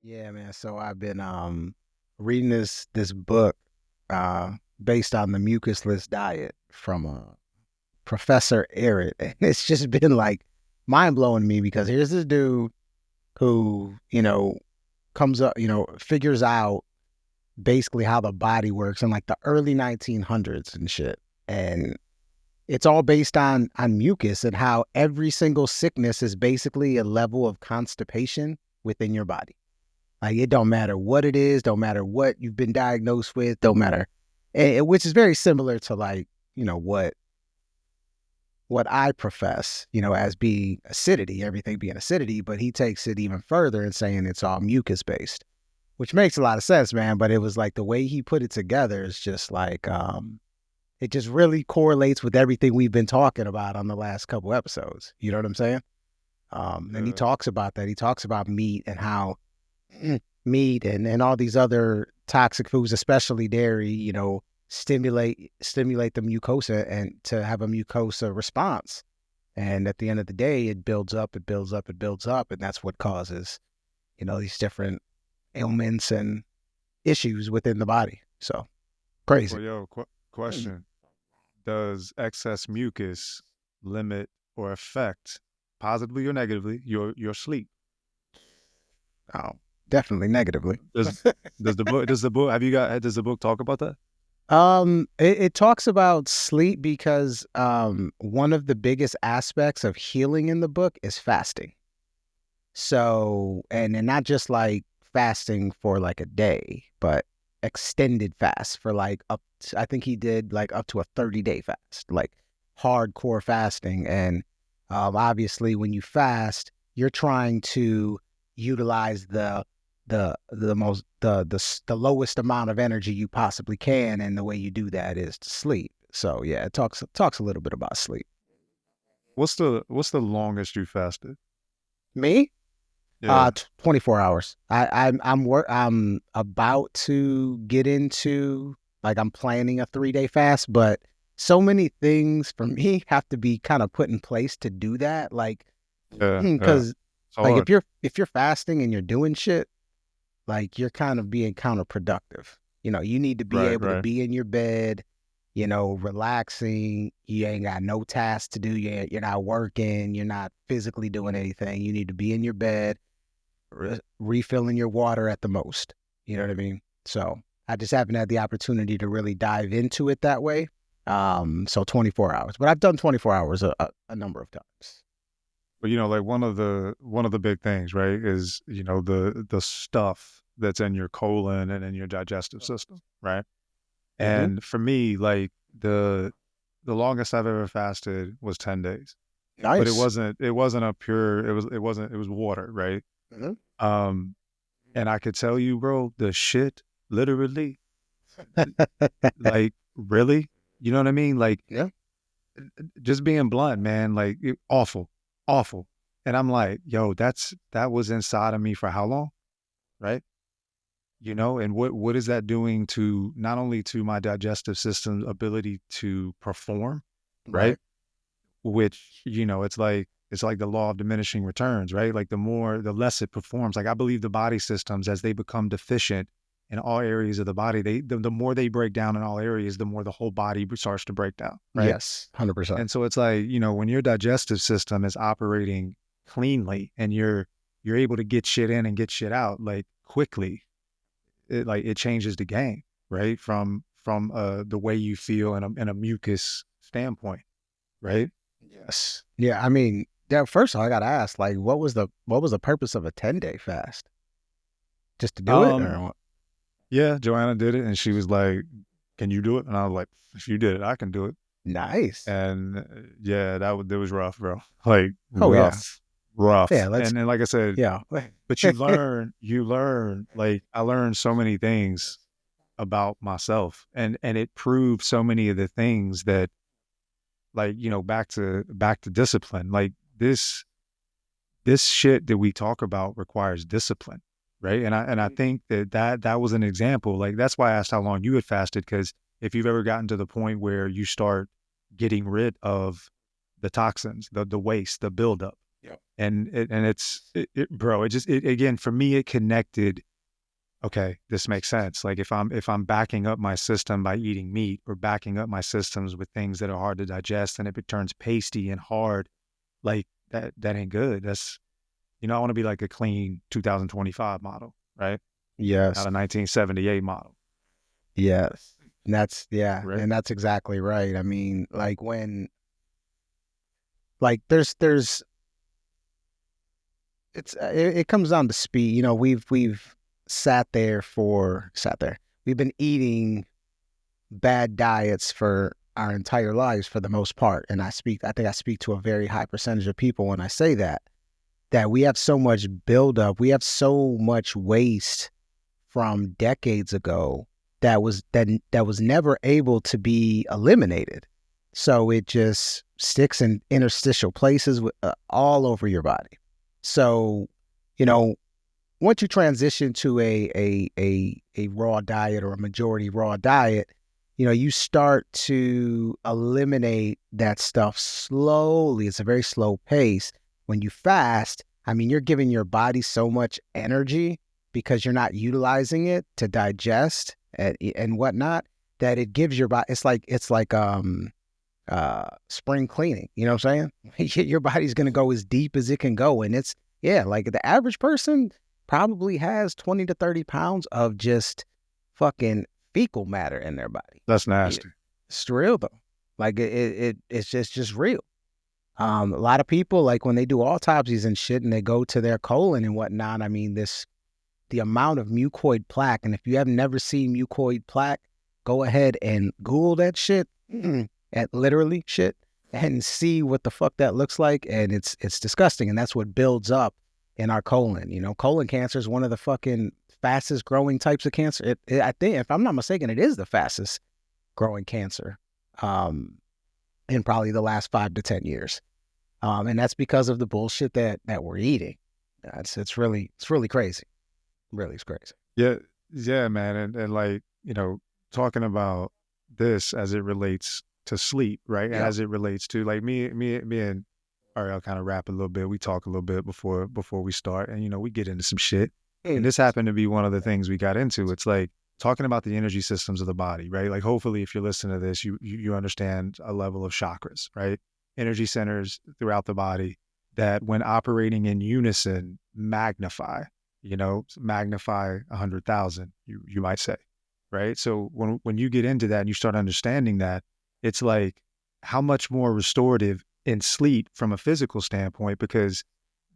Yeah, man. So I've been reading this book uh based on the mucusless diet from Professor Eric. And it's just been like mind blowing to me because here's this dude who, comes up, figures out basically how the body works in like the early 1900s and shit. And it's all based on mucus and how every single sickness is basically a level of constipation within your body. Like it don't matter what it is, don't matter what you've been diagnosed with, don't matter, which is very similar to like what I profess, as being acidity, everything being acidity. But he takes it even further and saying it's all mucus based, which makes a lot of sense, man. But it was like the way he put it together is just like it just really correlates with everything we've been talking about on the last couple episodes. You know what I'm saying? And he Yeah. talks about that. He talks about meat and how meat and all these other toxic foods, especially dairy, stimulate the mucosa and to have a mucosa response. And at the end of the day, it builds up, it builds up, it builds up, and that's what causes, these different ailments and issues within the body. So crazy. Well, question: does excess mucus limit or affect, positively or negatively, your sleep? Oh, definitely negatively. Does does the book have you got does the book talk about that? It talks about sleep because one of the biggest aspects of healing in the book is fasting. So, and not just like fasting for like a day, but extended fast for like I think he did like up to a 30-day fast, like hardcore fasting. And obviously, when you fast, you're trying to utilize the lowest amount of energy you possibly can, and the way you do that is to sleep. So yeah, it talks a little bit about sleep. What's the longest you fasted? Me, Yeah. 24 hours. I'm about to get into, like, I'm planning a 3-day fast, but so many things for me have to be kind of put in place to do that. Like, Yeah. Yeah. because It's like hard. if you're fasting and you're doing shit, like you're kind of being counterproductive. You need to be Right. able to Right. be in your bed, relaxing. You ain't got no tasks to do. You're not working. You're not physically doing anything. You need to be in your bed, refilling your water at the most. You know what I mean? So I just haven't had the opportunity to really dive into it that way. So 24 hours, but I've done 24 hours a number of times. But like one of the big things, right, is the stuff that's in your colon and in your digestive system, right? Mm-hmm. And for me, like the longest I've ever fasted was 10 days. But it Nice. wasn't it wasn't a pure it was water, right? Mm-hmm. Um and I could tell you, bro, the shit literally, like, really? You know what I mean? Like, Yeah. just being blunt, man, like, awful, awful. And I'm like, yo, that was inside of me for how long, right? And what is that doing to not only to my digestive system's ability to perform, right? Right. Which, it's like the law of diminishing returns, right? Like the less it performs. Like I believe the body systems, as they become deficient in all areas of the body, the more they break down in all areas, the more the whole body starts to break down, right? Yes. 100%. And so it's like, when your digestive system is operating cleanly and you're able to get shit in and get shit out like quickly, it changes the game, right? From the way you feel in a mucus standpoint, right? Yes. Yeah. I mean, yeah, first of all, I gotta ask, like, what was the purpose of a 10-day fast? Just to do it, Um, or what? yeah, Joanna did it and she was like, "Can you do it?" And I was like, "If you did it, I can do it." Nice. And yeah, that was rough, bro. Like Oh yeah. rough, rough. Yeah. Let's. And like I said, Yeah. but you learn, like I learned so many things about myself, and it proved so many of the things that, like, back to discipline. Like this shit that we talk about requires discipline, right? And I think that was an example. Like that's why I asked how long you had fasted, because if you've ever gotten to the point where you start getting rid of the toxins, the waste, the buildup, Yep. And bro, again, for me, it connected. Okay, this makes sense. Like if I'm backing up my system by eating meat, or backing up my systems with things that are hard to digest, and if it turns pasty and hard, like that ain't good. That's, I want to be like a clean 2025 model, right? Yes. Not a 1978 model. Yes. And Right. and that's exactly right. I mean, like when like there's it comes down to speed. You know, we've sat there. We've been eating bad diets for our entire lives for the most part. And I think I speak to a very high percentage of people when I say that we have so much buildup, we have so much waste from decades ago that was never able to be eliminated. So it just sticks in interstitial places all over your body. So, you know, once you transition to a raw diet or a majority raw diet, you know, you start to eliminate that stuff slowly. It's a very slow pace. When you fast, I mean, you're giving your body so much energy because you're not utilizing it to digest and whatnot, that it gives your body, it's like spring cleaning. You know what I'm saying? Your body's gonna go as deep as it can go. And it's, yeah, like the average person probably has 20 to 30 pounds of just fucking fecal matter in their body. That's nasty. It's real though. Like it's just real. A lot of people, like when they do autopsies and shit and they go to their colon and whatnot, I mean, the amount of mucoid plaque. And if you have never seen mucoid plaque, go ahead and Google that shit, at literally shit, and see what the fuck that looks like. And it's disgusting. And that's what builds up in our colon. You know, colon cancer is one of the fucking fastest growing types of cancer. I think, if I'm not mistaken, it is the fastest growing cancer in probably the last 5 to 10 years. And that's because of the bullshit that we're eating. It's really crazy. Really, it's crazy. Yeah, yeah, man, and like, talking about this as it relates to sleep, right? Yeah. As it relates to like me and Ariel kind of rap a little bit. We talk a little bit before we start, and we get into some shit. And this happened to be one of the things we got into. It's like talking about the energy systems of the body, right? Like hopefully, if you're listening to this, you understand a level of chakras, right? Energy centers throughout the body that, when operating in unison, magnify. Magnify 100,000, you might say, right? So when you get into that and you start understanding that, it's like how much more restorative in sleep from a physical standpoint, because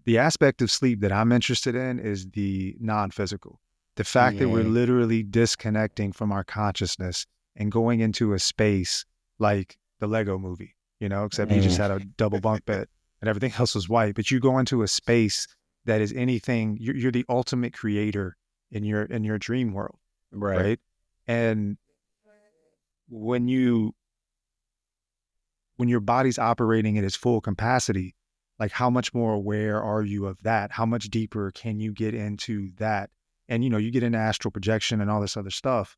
the aspect of sleep that I'm interested in is the non-physical. The fact that we're literally disconnecting from our consciousness and going into a space like the Lego movie, except he just had a double bunk bed and everything else was white. But you go into a space that is anything, you're the ultimate creator in your dream world, Right. right? And when your body's operating at its full capacity, like how much more aware are you of that? How much deeper can you get into that? And you get into astral projection and all this other stuff,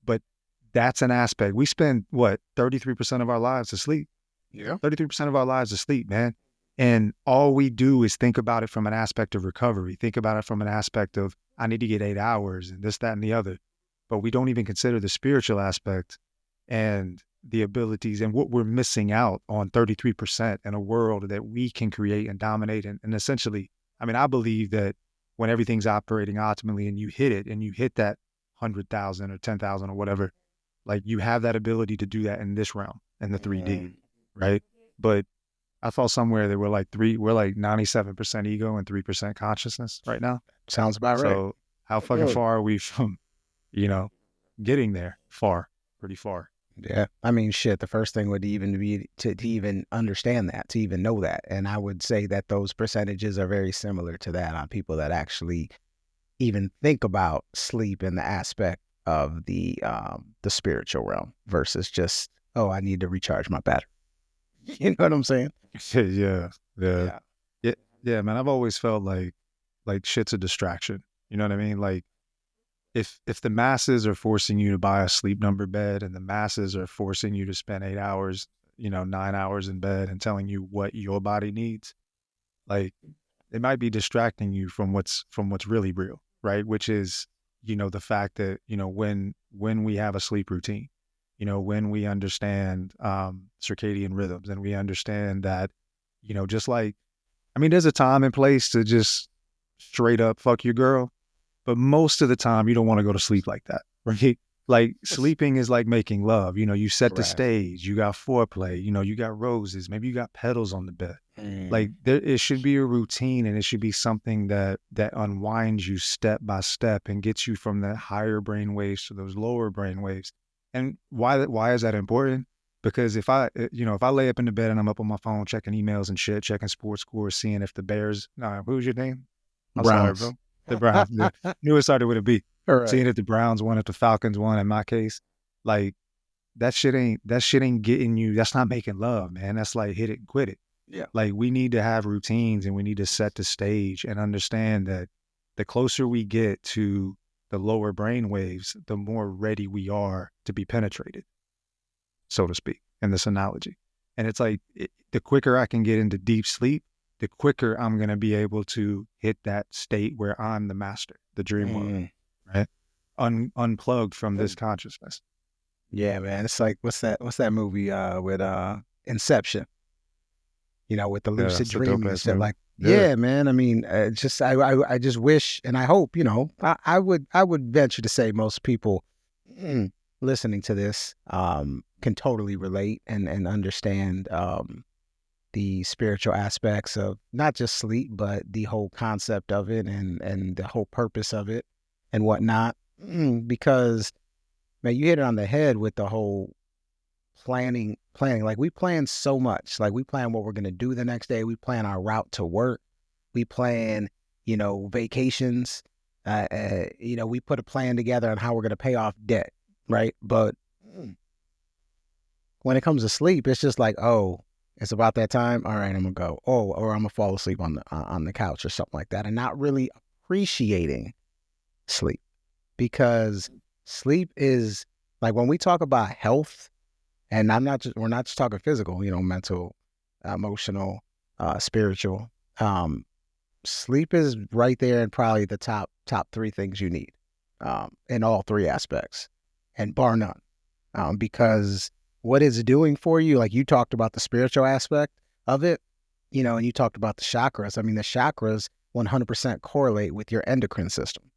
but that's an aspect. We spend 33% of our lives asleep. Yeah. 33% of our lives asleep, man. And all we do is think about it from an aspect of recovery. Think about it from an aspect of, I need to get 8 hours and this, that, and the other. But we don't even consider the spiritual aspect and the abilities and what we're missing out on 33% in a world that we can create and dominate. And essentially, I mean, I believe that when everything's operating optimally and you hit it and you hit that 100,000 or 10,000 or whatever, like you have that ability to do that in this realm, in the 3D, right? But I thought somewhere that we're like 97% ego and 3% consciousness right now. Sounds about right. So how fucking far are we from, getting there? Far, pretty far. Yeah. I mean, shit, the first thing would even be to even understand that, to even know that. And I would say that those percentages are very similar to that on people that actually even think about sleep in the aspect of the spiritual realm versus just, oh, I need to recharge my battery. You know what I'm saying? Yeah. Yeah, man. I've always felt like shit's a distraction. You know what I mean? Like if the masses are forcing you to buy a sleep number bed and the masses are forcing you to spend 8 hours, 9 hours in bed and telling you what your body needs, Like, it might be distracting you from what's really real, right? Which is, the fact that, when we have a sleep routine, when we understand circadian rhythms, and we understand that, just like, I mean, there's a time and place to just straight up fuck your girl, but most of the time you don't want to go to sleep like that, right? Like, sleeping is like making love. You set the Correct. stage, you got foreplay, you got roses, maybe you got petals on the bed. Mm. Like, it should be a routine, and it should be something that unwinds you step by step and gets you from the higher brain waves to those lower brain waves. And why is that important? Because if I lay up in the bed and I'm up on my phone checking emails and shit, checking sports scores, seeing if the Bears, who's your name? I'm sorry, Browns. bro. The Browns. Yeah. Knew it started with a B. All right. Seeing if the Browns won, if the Falcons won, in my case, like, that shit ain't getting you. That's not making love, man. That's like hit it and quit it. Yeah. Like, we need to have routines, and we need to set the stage and understand that the closer we get to the lower brain waves, the more ready we are to be penetrated, so to speak, in this analogy. And it's like, the quicker I can get into deep sleep, the quicker I'm going to be able to hit that state where I'm the master, the dream world, Mm. right? Unplugged from this consciousness. Yeah, man. It's like what's that movie with Inception? With the Yeah, lucid that's a dope dreaming and ass shit. movie. Like, Yeah. yeah, man. I mean, just I just wish, and I hope, I would venture to say most people listening to this can totally relate and understand the spiritual aspects of not just sleep, but the whole concept of it and the whole purpose of it and whatnot. Because man, you hit it on the head with the whole planning. Like, we plan so much. Like, we plan what we're going to do the next day. We plan our route to work. We plan, vacations. We put a plan together on how we're going to pay off debt, right? But when it comes to sleep, it's just like, oh, it's about that time. All right, I'm gonna go. Oh, or I'm gonna fall asleep on the couch or something like that, and not really appreciating sleep, because sleep is like, when we talk about health. And we're not just talking physical, mental, emotional, spiritual. Sleep is right there, and probably the top three things you need, in all three aspects, and bar none. Because what it's doing for you, like you talked about the spiritual aspect of it, and you talked about the chakras. I mean, the chakras 100% correlate with your endocrine system.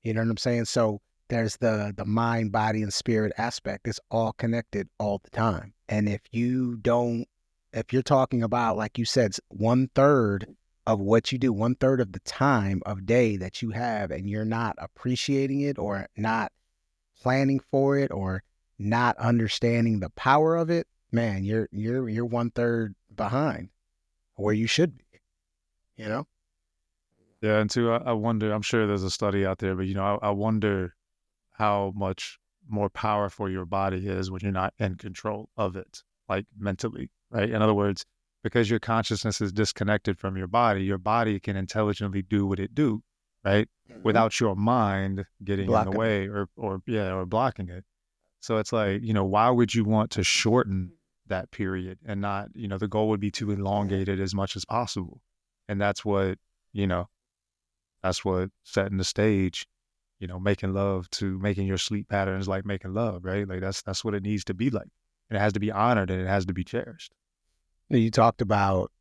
You know what I'm saying? So there's the mind, body, and spirit aspect. It's all connected all the time. And if you're talking about, like you said, 1/3 of what you do, 1/3 of the time of day that you have, and you're not appreciating it, or not planning for it, or not understanding the power of it, man, you're 1/3 behind where you should be, you know? Yeah, and two, I wonder, I'm sure there's a study out there, but I wonder how much more powerful your body is when you're not in control of it, like mentally, right? In other words, because your consciousness is disconnected from your body can intelligently do what it do, right? Mhm. Without your mind getting in the Blocking it. way, or blocking it. So it's like, why would you want to shorten that period and not, the goal would be to elongate it as much as possible. And you know, that's what setting the stage, making love to making your sleep patterns like making love, right? Like, that's what it needs to be like. And it has to be honored, and it has to be cherished. You talked about,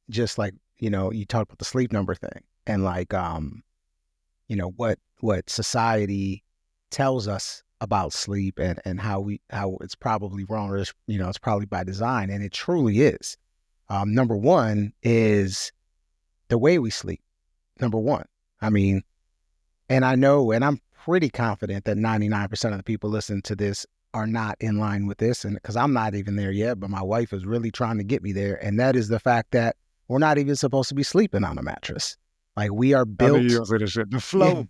just like, you talked about the sleep number thing, and like, what society tells us about sleep, and how it's probably wrong, or it's probably by design, and it truly is. Number one is the way we sleep. Number one. I mean, and I know, and I'm pretty confident that 99% of the people listening to this are not in line with this. And because I'm not even there yet, but my wife is really trying to get me there. And that is the fact that we're not even supposed to be sleeping on a mattress. Like, we are I knew you built, were going to say the yeah, flow.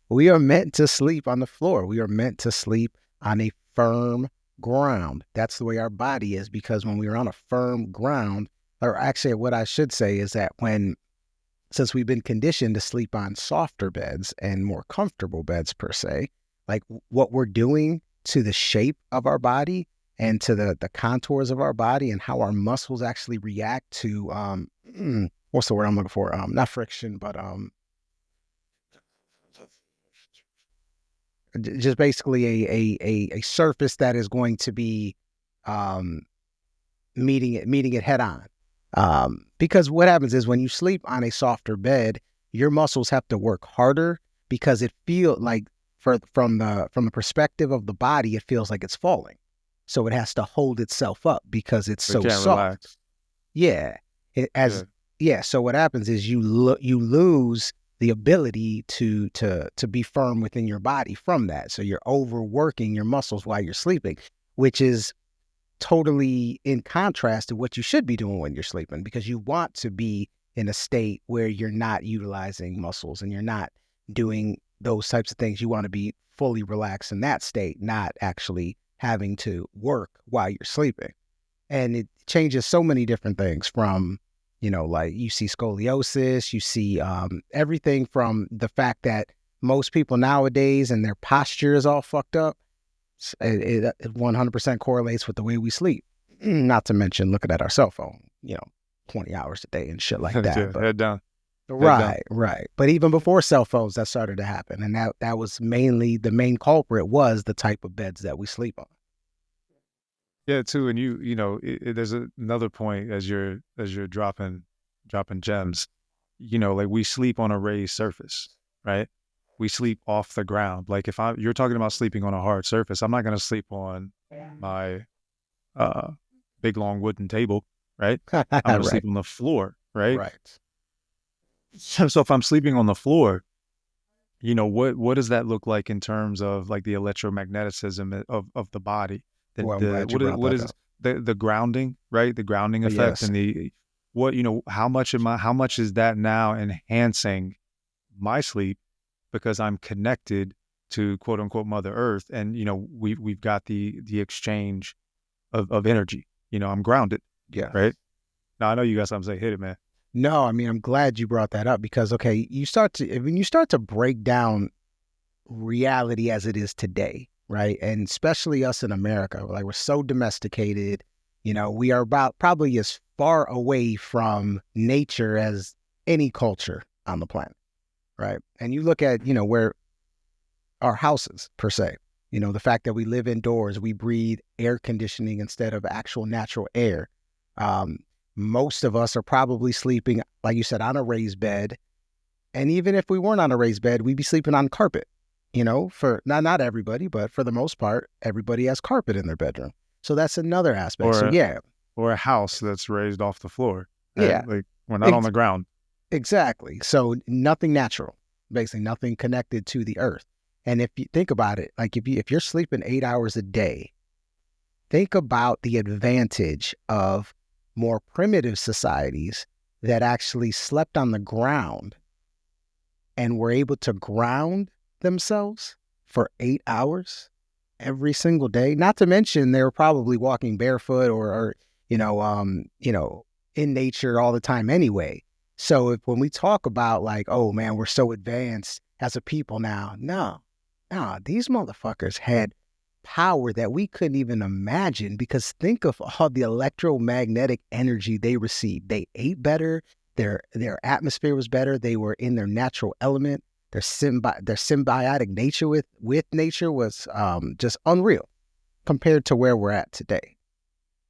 we are meant to sleep on the floor. We are meant to sleep on a firm ground. That's the way our body is, because when we are on a firm ground, or actually what I should say is that since we've been conditioned to sleep on softer beds and more comfortable beds per se, like, what we're doing to the shape of our body, and to the contours of our body, and how our muscles actually react to what's the word I'm looking for? Not friction, but just basically a surface that is going to be um, meeting it head on. Because what happens is when you sleep on a softer bed, your muscles have to work harder because it feels like from the perspective of the body, it feels like it's falling. So it has to hold itself up because it's They so can't soft. relax. Yeah. Yeah. Yeah. So what happens is you lose the ability to be firm within your body from that. So you're overworking your muscles while you're sleeping, which is totally in contrast to what you should be doing when you're sleeping, because you want to be in a state where you're not utilizing muscles and you're not doing those types of things. You want to be fully relaxed in that state, not actually having to work while you're sleeping. And it changes so many different things from, like you see scoliosis, you see everything from the fact that most people nowadays and their posture is all fucked up. It 100% correlates with the way we sleep. Not to mention looking at our cell phone, 20 hours a day and shit like that. Yeah, But head down. Head down. right. But even before cell phones, that started to happen, and that was mainly the main culprit was the type of beds that we sleep on. Yeah, too. And there's another point as you're dropping gems. Like we sleep on a raised surface, right? We sleep off the ground. Like if you're talking about sleeping on a hard surface, I'm not going to sleep on my uh big long wooden table, right? I'm going to Right, sleep on the floor, right? right. So if I'm sleeping on the floor, what does that look like in terms of like the electromagnetism of the body? Well, I'm The glad you brought what that is up. the grounding, right? The grounding effect Yes. and the what how much is that now enhancing my sleep because I'm connected to quote unquote Mother Earth, and we've got the exchange of energy. I'm grounded, Yeah. right? Now I know you got something to say. Hit it, man. No, I mean, I'm glad you brought that up because, okay, when you start to break down reality as it is today, right? And especially us in America, like we're so domesticated, we are about probably as far away from nature as any culture on the planet, right? And you look at, where our houses per se, the fact that we live indoors, we breathe air conditioning instead of actual natural air. Um, Most of us are probably sleeping, like you said, on a raised bed. And even if we weren't on a raised bed, we'd be sleeping on carpet, for not everybody, but for the most part, everybody has carpet in their bedroom. So that's another aspect. So Or yeah, or a house that's raised off the floor, right? yeah, Like we're not on ex- the ground. exactly. So nothing natural, basically nothing connected to the earth. And if you think about it, like if you're sleeping 8 hours a day, think about the advantage of more primitive societies that actually slept on the ground and were able to ground themselves for 8 hours every single day. Not to mention they were probably walking barefoot or in nature all the time anyway. So when we talk about like, oh man, we're so advanced as a people now, no, these motherfuckers had power that we couldn't even imagine, because think of all the electromagnetic energy they received. They ate better, their atmosphere was better, they were in their natural element, their symbiotic nature with nature was just unreal compared to where we're at today.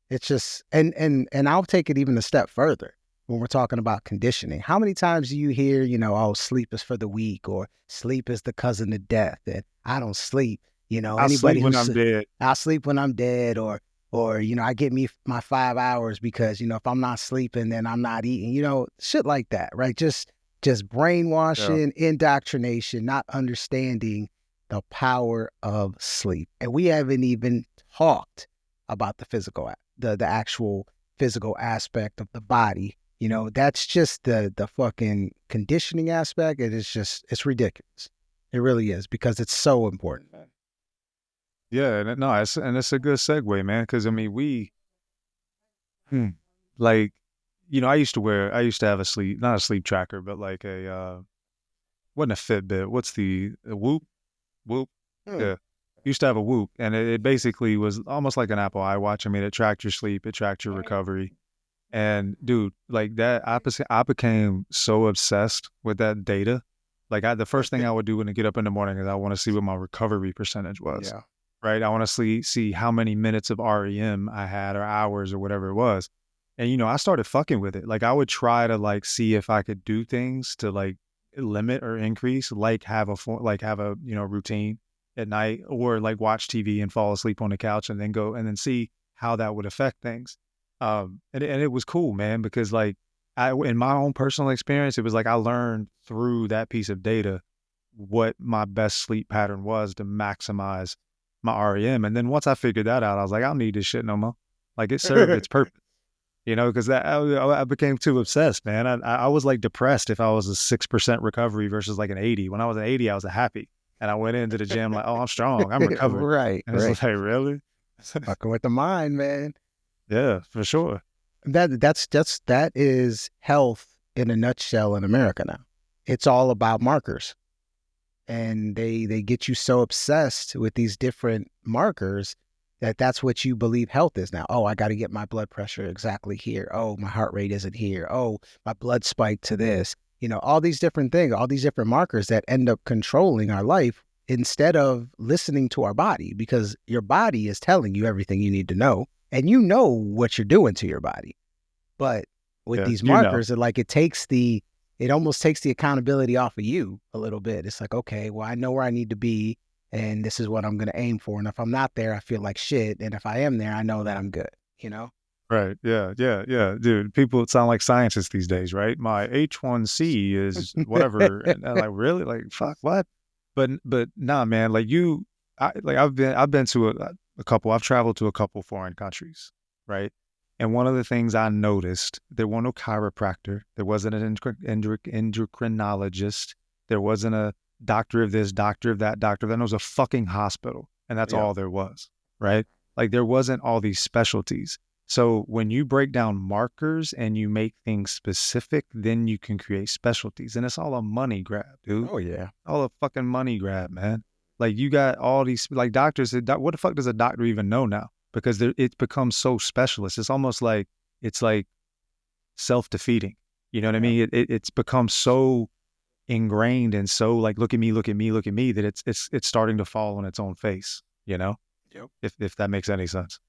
It's just and I'll take it even a step further when we're talking about conditioning. How many times do you hear, oh, sleep is for the weak, or sleep is the cousin of death, and I don't sleep. I sleep Anybody when who's I'm dead. I'll sleep when I'm dead, or I get me my 5 hours because if I'm not sleeping, then I'm not eating. Shit like that, right? Just Yeah. brainwashing, indoctrination, not understanding the power of sleep, and we haven't even talked about the actual physical aspect of the body. That's just the fucking conditioning aspect. It's ridiculous. It really is, because it's so important. Yeah, no, it's a good segue, man. Because I mean, hmm, like, I used to have not a sleep tracker, but like wasn't a Fitbit. What's a Whoop? Whoop. Hmm. Yeah, used to have a Whoop, and it basically was almost like an Apple iWatch. I mean, it tracked your sleep, it tracked your recovery. And dude, like that, I became so obsessed with that data. Like the first thing I would do when I get up in the morning is I want to see what my recovery percentage was, Yeah. right? I want to see how many minutes of REM I had or hours or whatever it was. And, I started fucking with it. Like I would try to like see if I could do things to like limit or increase, like have a, routine at night, or like watch TV and fall asleep on the couch and then go and then see how that would affect things. And it was cool, man, because like in my own personal experience, it was like I learned through that piece of data what my best sleep pattern was to maximize my REM. And then once I figured that out, I was like, I don't need this shit no more. Like it served its purpose, because I became too obsessed, man. I was like depressed if I was a 6% recovery versus like an 80. When I was an 80, I was a happy. And I went into the gym like, oh, I'm strong. I'm recovered. Right, And it's right. like, really? Fucking with the mind, man. Yeah, for sure. That is health in a nutshell in America now. It's all about markers. And they get you so obsessed with these different markers that that's what you believe health is now. Oh, I got to get my blood pressure exactly here. Oh, my heart rate isn't here. Oh, my blood spiked to this. All these different things, all these different markers that end up controlling our life instead of listening to our body, because your body is telling you everything you need to know, and you know what you're doing to your body. But with Yeah, these markers, it almost takes the accountability off of you a little bit. It's like, okay, well, I know where I need to be, and this is what I'm going to aim for. And if I'm not there, I feel like shit. And if I am there, I know that I'm good, right. Yeah, yeah, yeah. Dude, people sound like scientists these days, right? My H1C is whatever. And I'm like, really? Like, fuck, what? But nah, man, like I've been to a couple, I've traveled to a couple foreign countries, right? And one of the things I noticed, there was no chiropractor, there wasn't an endocrinologist, there wasn't a doctor of this, doctor of that, doctor of that. It was a fucking hospital, and that's Yeah. all there was, right? Like there wasn't all these specialties. So when you break down markers and you make things specific, then you can create specialties, and it's all a money grab, dude. Oh, yeah. All a fucking money grab, man. Like you got all these like doctors. What the fuck does a doctor even know now? Because it becomes so specialist. It's almost like it's like self-defeating. You know what I Yeah. mean? It's become so ingrained and so like look at me, look at me, look at me that it's starting to fall on its own face. Yep. If that makes any sense.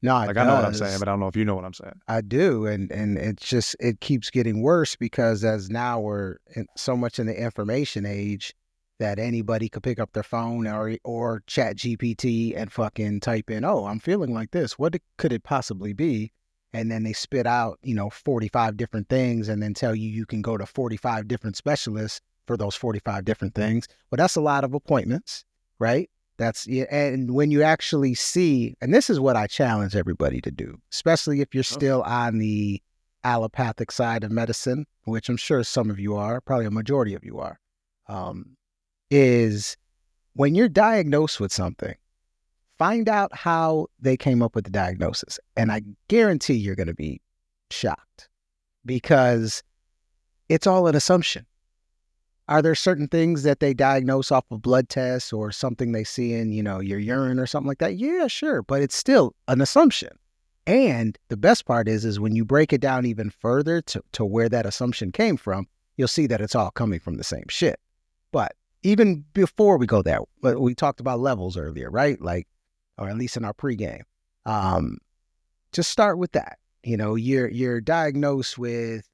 No, it Like I know what I'm saying, does. but I don't know if you know what I'm saying. I do. And it keeps getting worse because as now we're so much in the information age that anybody could pick up their phone or chat GPT and fucking type in, oh, I'm feeling like this. Could it possibly be? And then they spit out, 45 different things and then tell you can go to 45 different specialists for those 45 different things. Well, that's a lot of appointments, right? And when you actually see, and this is what I challenge everybody to do, especially if you're still on the allopathic side of medicine, which I'm sure some of you are, probably a majority of you are, is when you're diagnosed with something, find out how they came up with the diagnosis. And I guarantee you're going to be shocked because it's all an assumption. Are there certain things that they diagnose off of blood tests or something they see in, your urine or something like that? Yeah, sure. But it's still an assumption. And the best part is when you break it down even further to where that assumption came from, you'll see that it's all coming from the same shit. But even before we go there, we talked about levels earlier, right? Like, or at least in our pregame. Just start with that. You're diagnosed with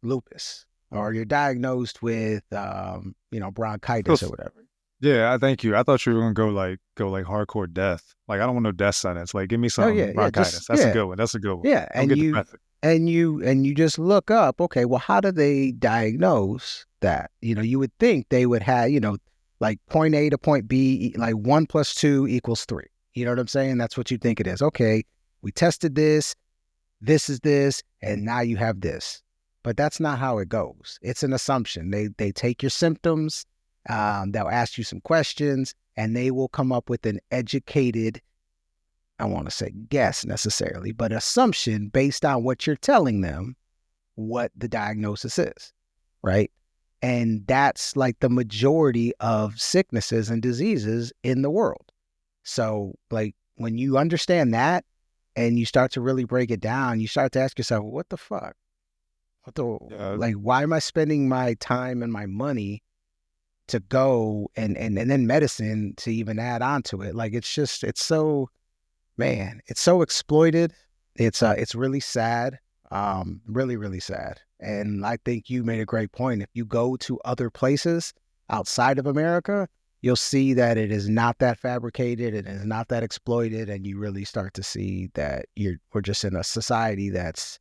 lupus, or you're diagnosed with, bronchitis or whatever. Yeah, I thank you. I thought you were gonna go like hardcore death. Like I don't want no death sentence. Like give me Oh some yeah, yeah, bronchitis. That's a good one. That's a good one. yeah. Don't And get you depressive. just look up. Okay, well, how do they diagnose that? You would think they would have, like point A to point B, like 1 + 2 = 3. You know what I'm saying? That's what you think it is. Okay, we tested this. This is this, and now you have this. But that's not how it goes. It's an assumption. They take your symptoms, they'll ask you some questions, and they will come up with an educated, I want to say guess necessarily, but assumption based on what you're telling them what the diagnosis is, right? And that's like the majority of sicknesses and diseases in the world. So like when you understand that, and you start to really break it down, you start to ask yourself, what the fuck? Like, why am I spending my time and my money to go and then medicine to even add on to it? Like, it's so, man, it's so exploited. It's really sad. Really, really sad. And I think you made a great point. If you go to other places outside of America, you'll see that it is not that fabricated, it is not that exploited, and you really start to see that we're just in a society that's,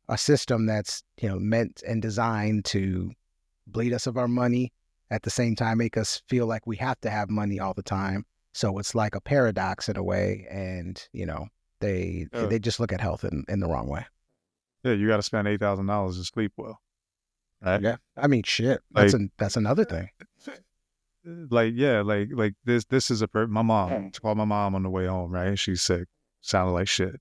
a system that's, meant and designed to bleed us of our money, at the same time make us feel like we have to have money all the time. So it's like a paradox in a way, and they just look at health in the wrong way. Yeah, you got to spend $8,000 to sleep well, right? Yeah, I mean, shit. Like, That's another thing. like this is my mom. Called my mom on the way home, right? She's sick, sounded like shit.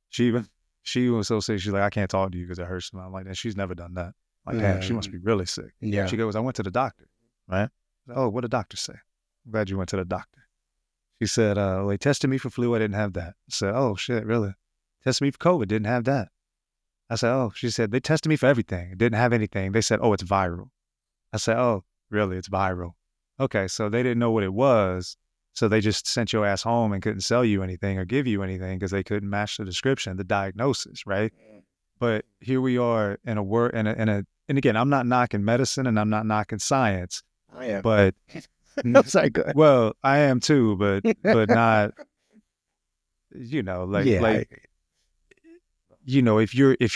She was so sick. She's like, I can't talk to you because it hurts. And I'm like, and she's never done that. Like, damn, she must be really sick. Yeah. She goes, I went to the doctor, right? Oh, what did the doctor say? I'm glad you went to the doctor. She said, well, they tested me for flu. I didn't have that. I said, oh shit, really? Tested me for COVID. Didn't have that. I said, oh, she said, they tested me for everything. Didn't have anything. They said, oh, it's viral. I said, oh, really? It's viral. Okay, so they didn't know what it was. So they just sent your ass home and couldn't sell you anything or give you anything because they couldn't match the description, the diagnosis, right? But here we are in a word, and again, I'm not knocking medicine and I'm not knocking science. I am. But That's not good. Well, I am too, but not, if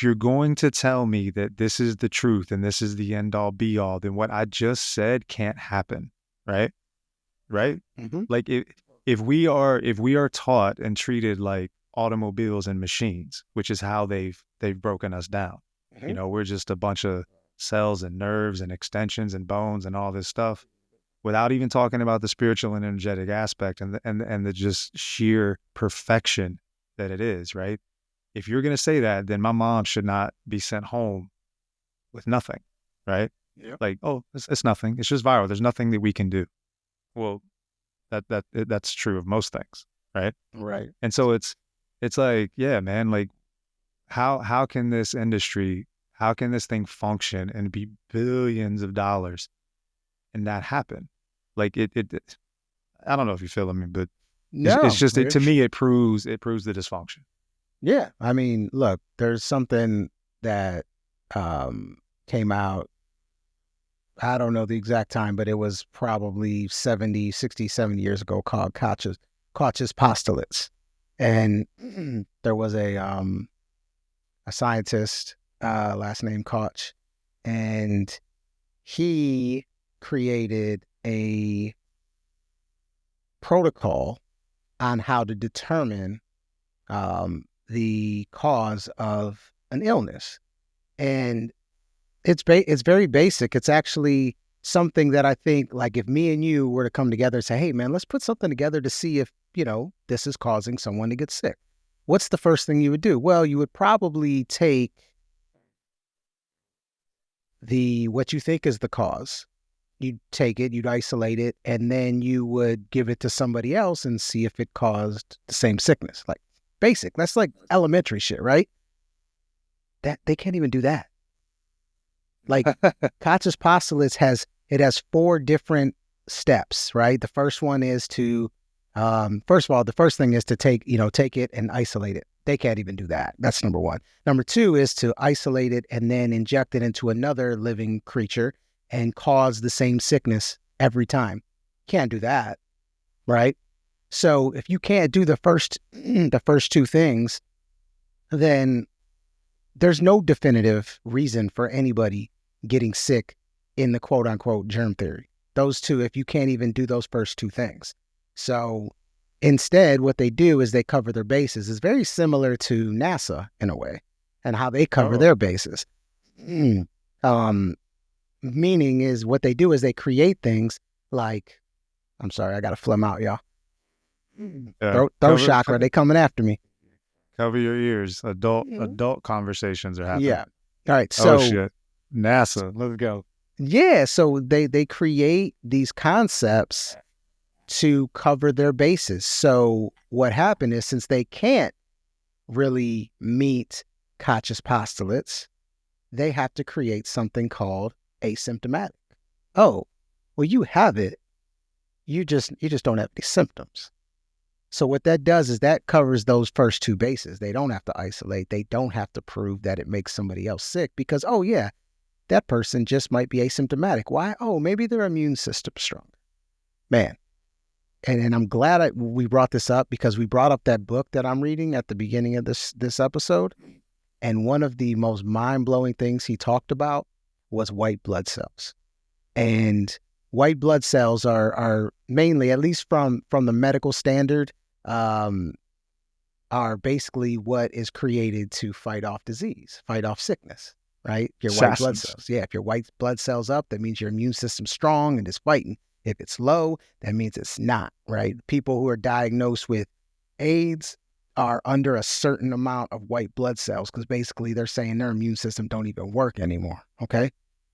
you're going to tell me that this is the truth and this is the end all be all, then what I just said can't happen, right? Right? Mm-hmm. Like if we are taught and treated like automobiles and machines, which is how they've broken us down. Mm-hmm. We're just a bunch of cells and nerves and extensions and bones and all this stuff, without even talking about the spiritual and energetic aspect and the just sheer perfection that it is, right? If you're going to say that, then my mom should not be sent home with nothing, right? Yep. Like, oh, it's nothing. It's just viral. There's nothing that we can do. Well, that's true of most things, right? Right. And so it's like, yeah, man, like how can this industry, how can this thing function and be billions of dollars and that happen? Like it I don't know if you feel me, but no, it's just to me it proves the dysfunction. Yeah, I mean, look, there's something that came out, I don't know the exact time, but it was probably 70 years ago, called Koch's postulates. And there was a scientist, last name Koch, and he created a protocol on how to determine the cause of an illness. And it's very basic. It's actually something that I think, like, if me and you were to come together and say, hey man, let's put something together to see if, this is causing someone to get sick. What's the first thing you would do? Well, you would probably take what you think is the cause. You'd take it, you'd isolate it, and then you would give it to somebody else and see if it caused the same sickness. Like, basic. That's like elementary shit, right? That they can't even do that. Like, Koch's postulates has 4 different steps, right? The first one is to, first of all, the first thing is to take it and isolate it. They can't even do that. That's number 1. Number 2 is to isolate it and then inject it into another living creature and cause the same sickness every time. Can't do that, right? So if you can't do the first 2 things, then there's no definitive reason for anybody getting sick in the quote unquote germ theory. Those 2, if you can't even do those first 2 things. So instead, what they do is they cover their bases. It's very similar to NASA in a way, and how they cover their bases. Meaning is, what they do is they create things like, I'm sorry, I got a phlegm out, y'all. Throat chakra, they coming after me. Cover your ears. Adult conversations are happening. Yeah. All right. So, oh shit, NASA, let's go. Yeah. So they create these concepts to cover their bases. So what happened is, since they can't really meet Koch's postulates, they have to create something called asymptomatic. Oh, well, you have it. You just don't have any symptoms. So what that does is that covers those first two bases. They don't have to isolate. They don't have to prove that it makes somebody else sick because, oh yeah, that person just might be asymptomatic. Why? Oh, maybe their immune system's strong. Man. And I'm glad we brought this up, because we brought up that book that I'm reading at the beginning of this episode. And one of the most mind-blowing things he talked about was white blood cells. And white blood cells are mainly, at least from the medical standard, are basically what is created to fight off disease, fight off sickness, right? Your white blood cells. Yeah, if your white blood cells up, that means your immune system's strong and is fighting. If it's low, that means it's not, right? People who are diagnosed with AIDS are under a certain amount of white blood cells because basically they're saying their immune system don't even work anymore, okay?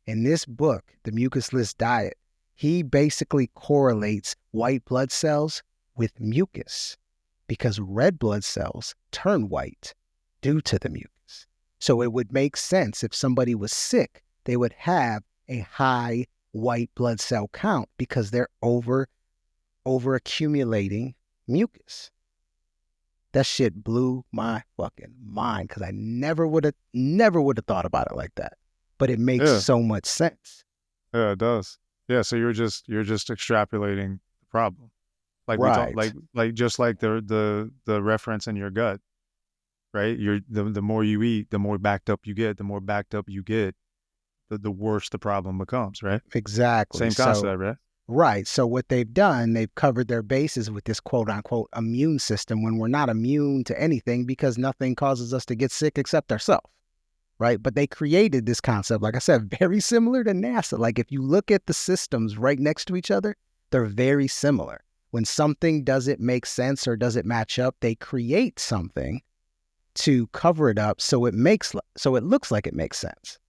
In this book, The Mucusless Diet, he basically correlates white blood cells with mucus because red blood cells turn white due to the mucus. So it would make sense if somebody was sick, they would have a high white blood cell count because they're over accumulating mucus. That shit blew my fucking mind because I never would have thought about it like that. But it makes so much sense. Yeah, it does. Yeah, so you're just extrapolating the problem. Like right. we talk, like just like the reference in your gut, right? The more you eat, the more backed up you get. The more backed up you get, the worse the problem becomes, right? Exactly. Same concept, right? Right. So what they've done, they've covered their bases with this quote unquote immune system when we're not immune to anything because nothing causes us to get sick except ourselves. Right. But they created this concept, like I said, very similar to NASA. Like if you look at the systems right next to each other, they're very similar. When something doesn't make sense or doesn't match up, they create something to cover it up so it looks like it makes sense.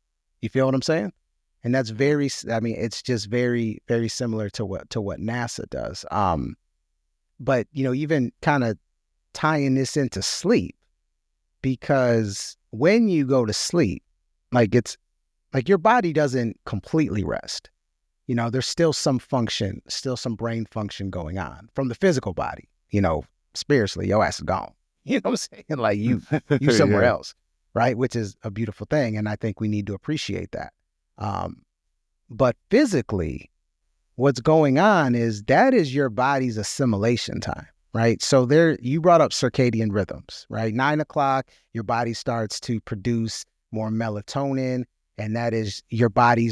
You feel what I'm saying? And that's it's just very, very similar to what NASA does. But, even kind of tying this into sleep, because when you go to sleep, it's like your body doesn't completely rest. There's still some function, still some brain function going on from the physical body. Spiritually, your ass is gone. You know what I'm saying? Like you somewhere else, right? Which is a beautiful thing. And I think we need to appreciate that. But physically, what's going on is that is your body's assimilation time, right? So you brought up circadian rhythms, right? 9 o'clock, your body starts to produce more melatonin, and that is your body,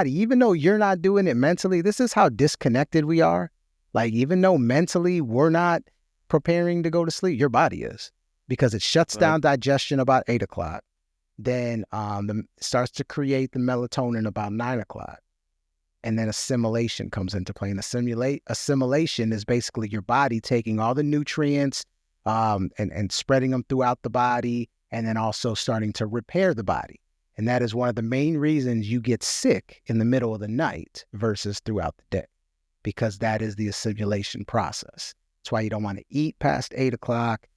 even though you're not doing it mentally, this is how disconnected we are. Like, even though mentally we're not preparing to go to sleep, your body is, because it shuts down digestion about 8 o'clock. Then starts to create the melatonin about 9 o'clock. And then assimilation comes into play. And assimilation is basically your body taking all the nutrients and spreading them throughout the body, and then also starting to repair the body. And that is one of the main reasons you get sick in the middle of the night versus throughout the day, because that is the assimilation process. That's why you don't want to eat past 8 o'clock.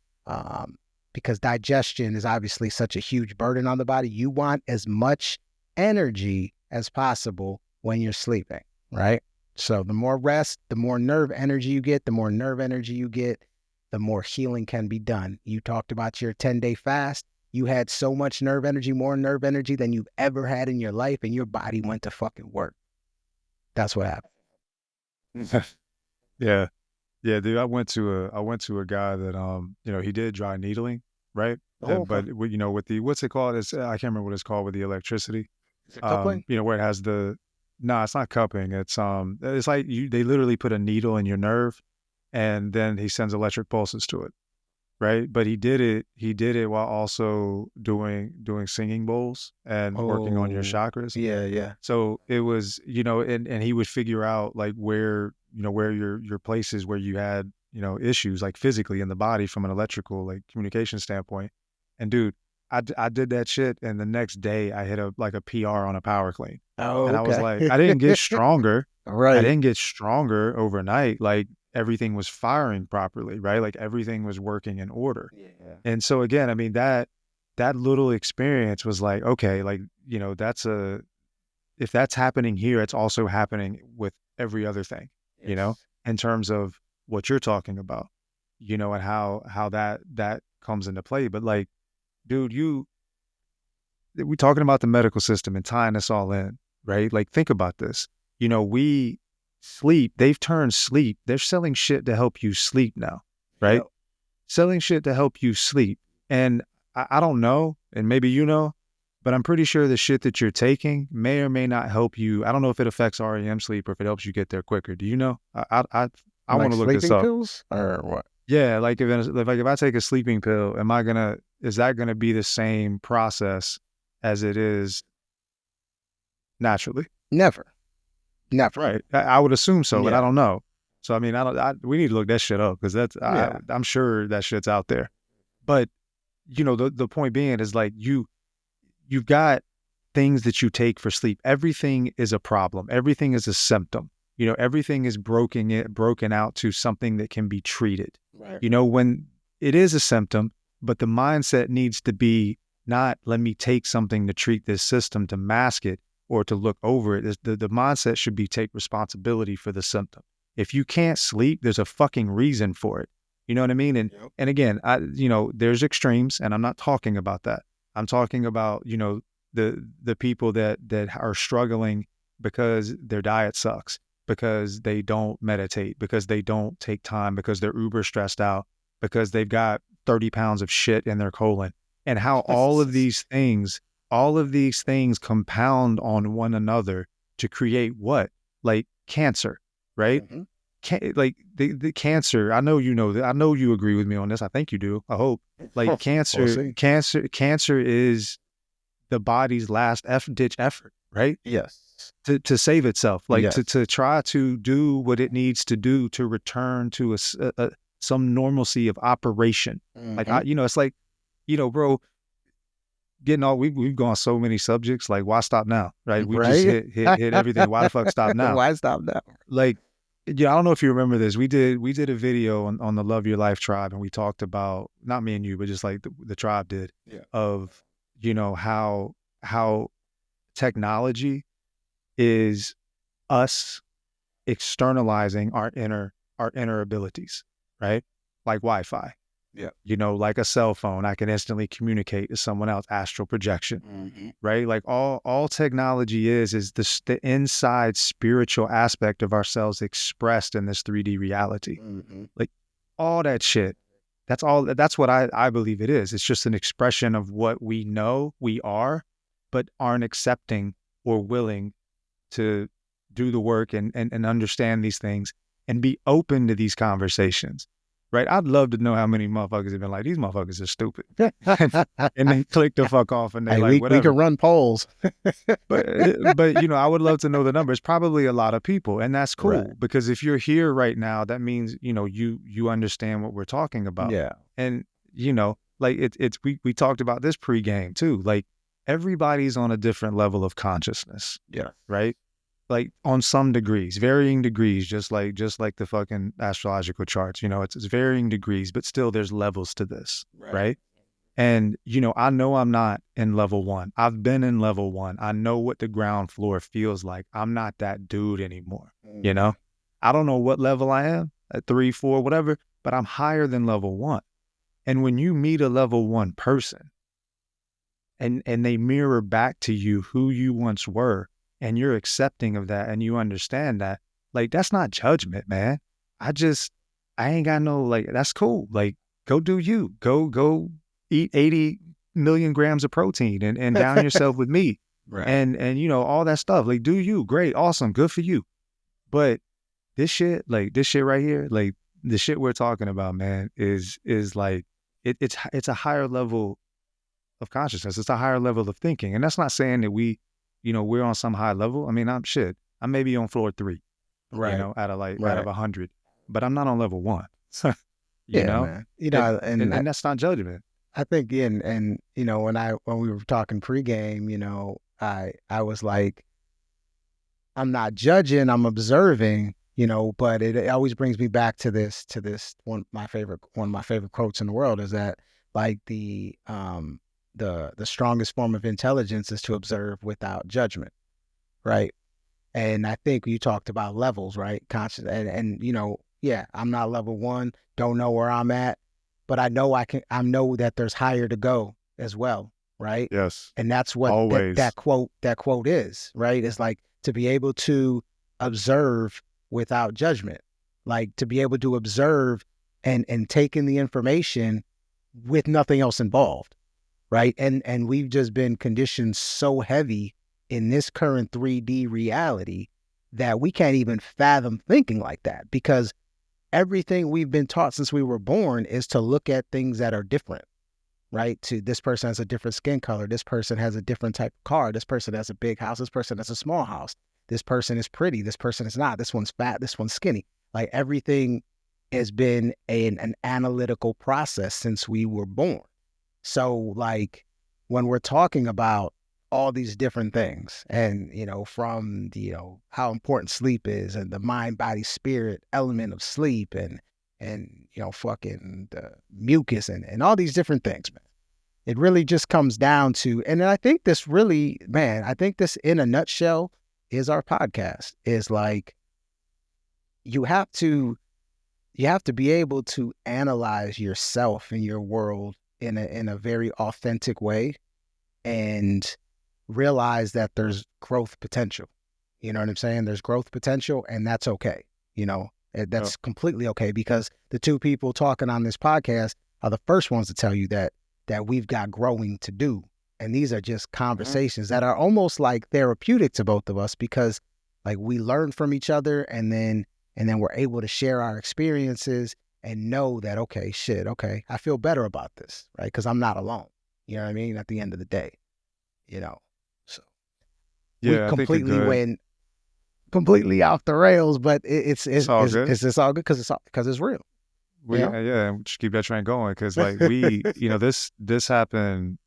Because digestion is obviously such a huge burden on the body. You want as much energy as possible when you're sleeping, right? So the more rest, the more nerve energy you get, the more healing can be done. You talked about your 10-day fast. You had so much more nerve energy than you've ever had in your life, and your body went to fucking work. That's what happened. Yeah. Yeah, dude, I went to a guy that he did dry needling, right? But with the, what's it called? I can't remember what it's called with the electricity. Is it coupling? Where it has no, it's not cupping. It's like they literally put a needle in your nerve, and then he sends electric pulses to it, right? But he did it while also doing singing bowls and working on your chakras. Yeah. So it was, and he would figure out like where your places where you had, issues like physically in the body from an electrical like communication standpoint. And dude, I did that shit, and the next day I hit a PR on a power clean. Oh, and I was like, I didn't get stronger. Right. I didn't get stronger overnight. Like everything was firing properly, right? Like everything was working in order. Yeah. And so again, I mean, that little experience was like, okay, like, you know, if that's happening here, it's also happening with every other thing, you know, Yes. in terms of what you're talking about, you know, and how that comes into play. But like, dude, we're talking about the medical system and tying this all in, right? Like, think about this. You know, they've turned sleep, they're selling shit to help you sleep now, right? Yep. Selling shit to help you sleep. And I don't know, and maybe you know, but I'm pretty sure the shit that you're taking may or may not help you. I don't know if it affects REM sleep or if it helps you get there quicker. Do you know? I want Like to look this sleeping up. pills or what? Yeah, like if I take a sleeping pill, is that gonna be the same process as it is naturally? Never. Never. Right. I would assume so, but I Yeah. don't know. So I mean, we need to look that shit up because Yeah. I'm sure that shit's out there. But you know, the point being is like you've got things that you take for sleep. Everything is a problem. Everything is a symptom. You know, everything is broken out to something that can be treated. Right. You know, when it is a symptom, but the mindset needs to be not let me take something to treat this system to mask it or to look over it. The mindset should be take responsibility for the symptom. If you can't sleep, there's a fucking reason for it. You know what I mean? Yep. And again, you know, there's extremes, and I'm not talking about that. I'm talking about, you know, the people that are struggling because their diet sucks, because they don't meditate, because they don't take time, because they're uber stressed out, because they've got 30 pounds of shit in their colon, and how all of these things compound on one another to create what? Like cancer, right? Mhm. Like the cancer, I know you know that. I know you agree with me on this. I think you do. I hope. Like We'll see. cancer is the body's last ditch effort, right? Yes. To save itself, like Yes. to try to do what it needs to do to return to some normalcy of operation. Like Mhm. you know, it's like, you know, bro, we've gone so many subjects. Like, why stop now? Right? We just Right? hit everything. Why the fuck stop now? Why stop now? Like, yeah, I don't know if you remember this. We did a video on the Love Your Life tribe, and we talked about, not me and you, but just like the tribe did, Yeah. of, you know, how technology is us externalizing our inner abilities, right? Like Wi-Fi, Yeah. you know, like a cell phone. I can instantly communicate to someone else, astral projection, Mhm. right? Like all technology is the inside spiritual aspect of ourselves expressed in this 3D reality. Mhm. Like all that shit. That's what I believe it is. It's just an expression of what we know we are, but aren't accepting or willing to do the work and understand these things and be open to these conversations. Right? I'd love to know how many motherfuckers have been like, these motherfuckers are stupid. And they click the fuck off and they Hey, like, we can whatever. run polls. But you know, I would love to know the numbers. Probably a lot of people, and that's Right. cool because if you're here right now, that means, you know, you understand what we're talking about. Yeah. And you know, like we talked about this pregame too. Like everybody's on a different level of consciousness, Yeah. right? Like on some degrees, varying degrees, just like the fucking astrological charts. You know, it's varying degrees, but still there's levels to this, Right. right? And, you know I'm not in level one. I've been in level one. I know what the ground floor feels like. I'm not that dude anymore. You know, Mhm. I don't know what level I am at 3, 4, whatever, but I'm higher than level one. And when you meet a level one person and they mirror back to you who you once were, and you're accepting of that and you understand that, like, that's not judgment, man. I ain't got no, like, that's cool. Like, go do you. Go eat 80 million grams of protein and down yourself with meat Right. and you know, all that stuff. Like, do you. Great, awesome, good for you. But this shit right here, like the shit we're talking about, man, is like it's a higher level of consciousness. It's a higher level of thinking. And that's not saying that you know, we're on some high level. I mean, I'm maybe on floor 3, you Right. know, out of Right. 100, but I'm not on level 1, you Yeah, know, man. You know, and that's not judgment. I think and you know when we were talking pregame, you know, I was like, I'm not judging, I'm observing, But it always brings me back to this one of my favorite quotes in the world is that like the strongest form of intelligence is to observe without judgment, right? And I think you talked about levels, right? Conscious and yeah, I'm not level 1, don't know where I'm at, but I know I know that there's higher to go as well, right? Yes. And that's what Always. that quote is, right? It's like to be able to observe without judgment, like to be able to observe and take in the information with nothing else involved, right? And we've just been conditioned so heavy in this current 3D reality that we can't even fathom thinking like that, because everything we've been taught since we were born is to look at things that are different, right? To this person has a different skin color, this person has a different type of car, this person has a big house, this person has a small house, this person is pretty, this person is not, this one's fat, this one's skinny. Like everything has been an analytical process since we were born. So like when we're talking about all these different things and, from how important sleep is and the mind, body, spirit element of sleep and, fucking the mucus and all these different things, man. It really just comes down to, and I think this really, man, I think this in a nutshell is our podcast is like, you have to be able to analyze yourself and your world in a very authentic way and realize that there's growth potential. You know what I'm saying? There's growth potential, and that's okay. Yeah. That's completely okay, because the two people talking on this podcast are the first ones to tell you that we've got growing to do. And these are just conversations that are almost like therapeutic to both of us, because like we learn from each other, and then we're able to share our experiences and know that, okay, I feel better about this, right? Because I'm not alone. You know what I mean? At the end of the day, so we Yeah, I think a completely good, went completely off the rails, but it's all good. it's all good because it's real. We, yeah, and just keep that train going. Cause like this happened,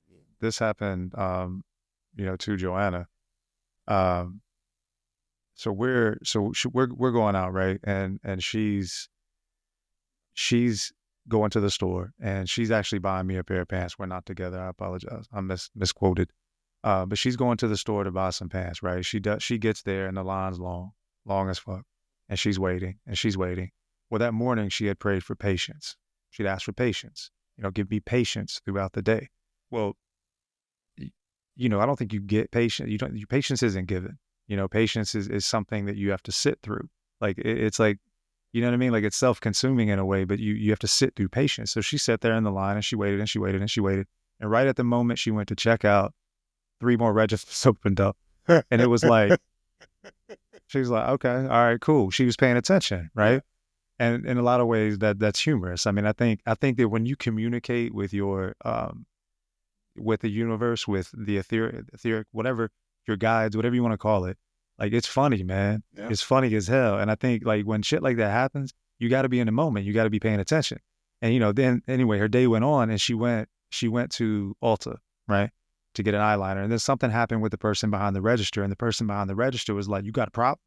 to Joanna. Um, so we're going out, right? And she's going to the store, and she's actually buying me a pair of pants. We're not together. I apologize. I misquoted. But she's going to the store to buy some pants, right? She gets there and the line's long as fuck. And she's waiting and she's waiting. Well, that morning she had prayed for patience. She'd asked for patience, give me patience throughout the day. Well, I don't think you get patience. Your patience isn't given. Patience is something that you have to sit through. Like it's like, you know what I mean? Like it's self-consuming in a way, but you have to sit through patience. So she sat there in the line and she waited and she waited and she waited. And right at the moment she went to check out, 3 more registers opened up. And it was like, she was like, okay, all right, cool. She was paying attention, right? And in a lot of ways that's humorous. I mean, I think that when you communicate with your with the universe, with the etheric, whatever, your guides, whatever you want to call it, like it's funny, man. Yeah. It's funny as hell. And I think like when shit like that happens, you got to be in the moment. You got to be paying attention. And then anyway, her day went on, and she went to Ulta, right, to get an eyeliner. And then something happened with the person behind the register, and the person behind the register was like, "You got a problem?"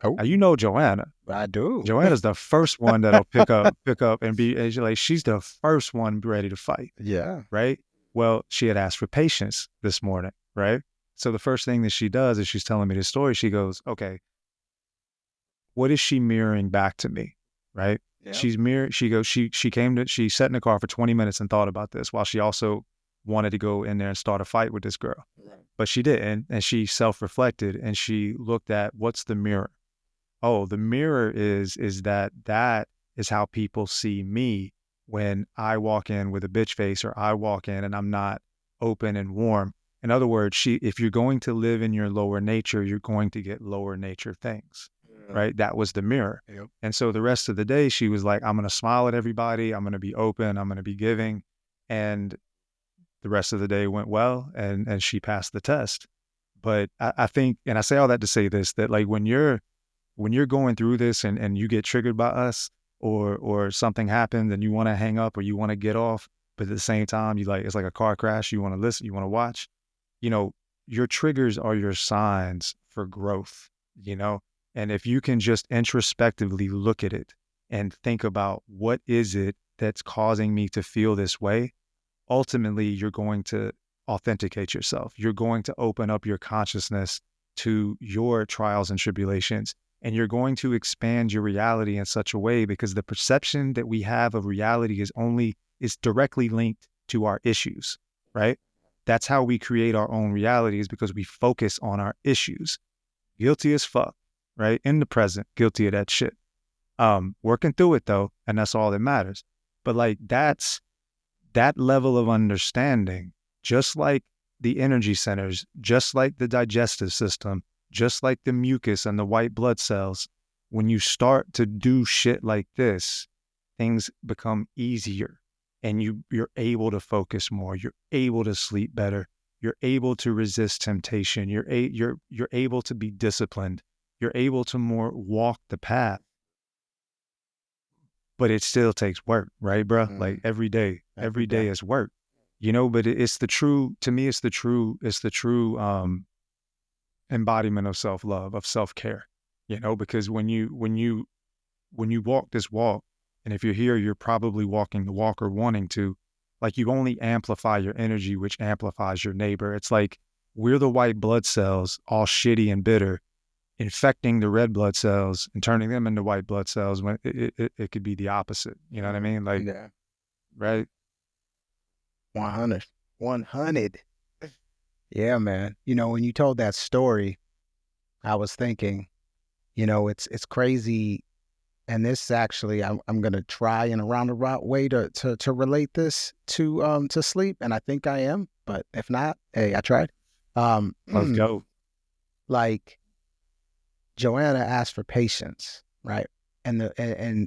Oh, Now, Joanna. I do. Joanna's the first one that'll pick up and be, and she's the first one ready to fight, Yeah. right? Well, she had asked for patience this morning, right? So the first thing that she does is she's telling me this story. She goes, okay, what is she mirroring back to me, right? Yeah. She goes, she sat in the car for 20 minutes and thought about this, while she also wanted to go in there and start a fight with this girl. Right. But she didn't, and she self-reflected, and she looked at, what's the mirror? Oh, the mirror is that is how people see me when I walk in with a bitch face, or I walk in and I'm not open and warm. In other words, if you're going to live in your lower nature, you're going to get lower nature things, right? That was the mirror. Yep. And so the rest of the day, she was like, I'm going to smile at everybody. I'm going to be open. I'm going to be giving. And the rest of the day went well, and she passed the test. But I think, and I say all that to say this, that like when you're going through this and you get triggered by us, or something happens and you want to hang up or you want to get off, but at the same time, it's like a car crash, you want to listen, you want to watch, your triggers are your signs for growth, And if you can just introspectively look at it and think about what is it that's causing me to feel this way, ultimately you're going to authenticate yourself. You're going to open up your consciousness to your trials and tribulations, and you're going to expand your reality in such a way, because the perception that we have of reality is directly linked to our issues, right? That's how we create our own realities, because we focus on our issues. Guilty as fuck, right? In the present, guilty of that shit. Working through it though, and that's all that matters. But like that level of understanding, just like the energy centers, just like the digestive system, just like the mucus and the white blood cells, when you start to do shit like this, things become easier, and you're able to focus more. You're able to sleep better. You're able to resist temptation. You're able to be disciplined. You're able to more walk the path. But it still takes work, right, bro? Like every day is work, but it's the true, to me, it's the true embodiment of self-love, of self-care, because when you walk this walk, and if you're here, you're probably walking the walk or wanting to, like, you only amplify your energy, which amplifies your neighbor. It's like we're the white blood cells, all shitty and bitter, infecting the red blood cells and turning them into white blood cells, when it could be the opposite. You know what I mean? Like, Yeah. right? 100. Yeah, man. When you told that story, I was thinking, it's crazy. And this actually, I'm gonna try in a roundabout way to relate this to sleep, and I think I am. But if not, hey, I tried. Let's go. Like, Joanna asked for patience, right? And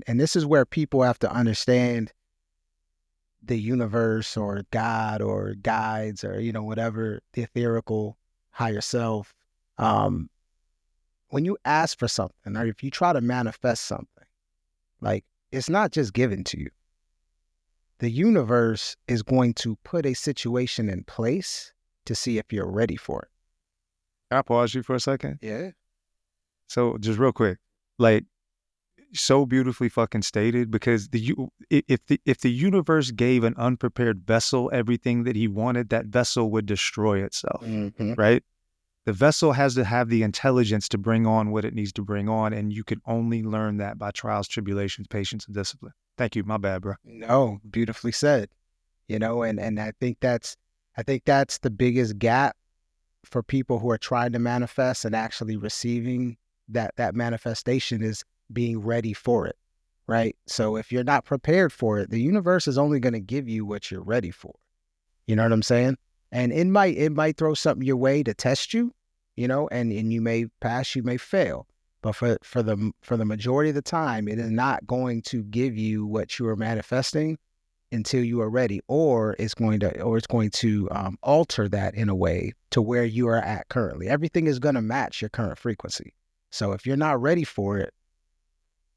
this is where people have to understand the universe or God or guides or whatever, the etherical higher self. When you ask for something, or if you try to manifest something, like, it's not just given to you. The universe is going to put a situation in place to see if you're ready for it. Can I pause you for a second? Yeah. So just real quick, like, so beautifully fucking stated, because if the universe gave an unprepared vessel everything that he wanted, that vessel would destroy itself, right? The vessel has to have the intelligence to bring on what it needs to bring on, and you can only learn that by trials, tribulations, patience, and discipline. Thank you. My bad, bro. No, beautifully said. And I think that's the biggest gap for people who are trying to manifest and actually receiving that manifestation, is being ready for it, right? So if you're not prepared for it, the universe is only going to give you what you're ready for. You know what I'm saying? And it might throw something your way to test you, and you may pass, you may fail. But for the majority of the time, it is not going to give you what you are manifesting until you are ready, or it's going to alter that in a way to where you are at currently. Everything is going to match your current frequency. So if you're not ready for it,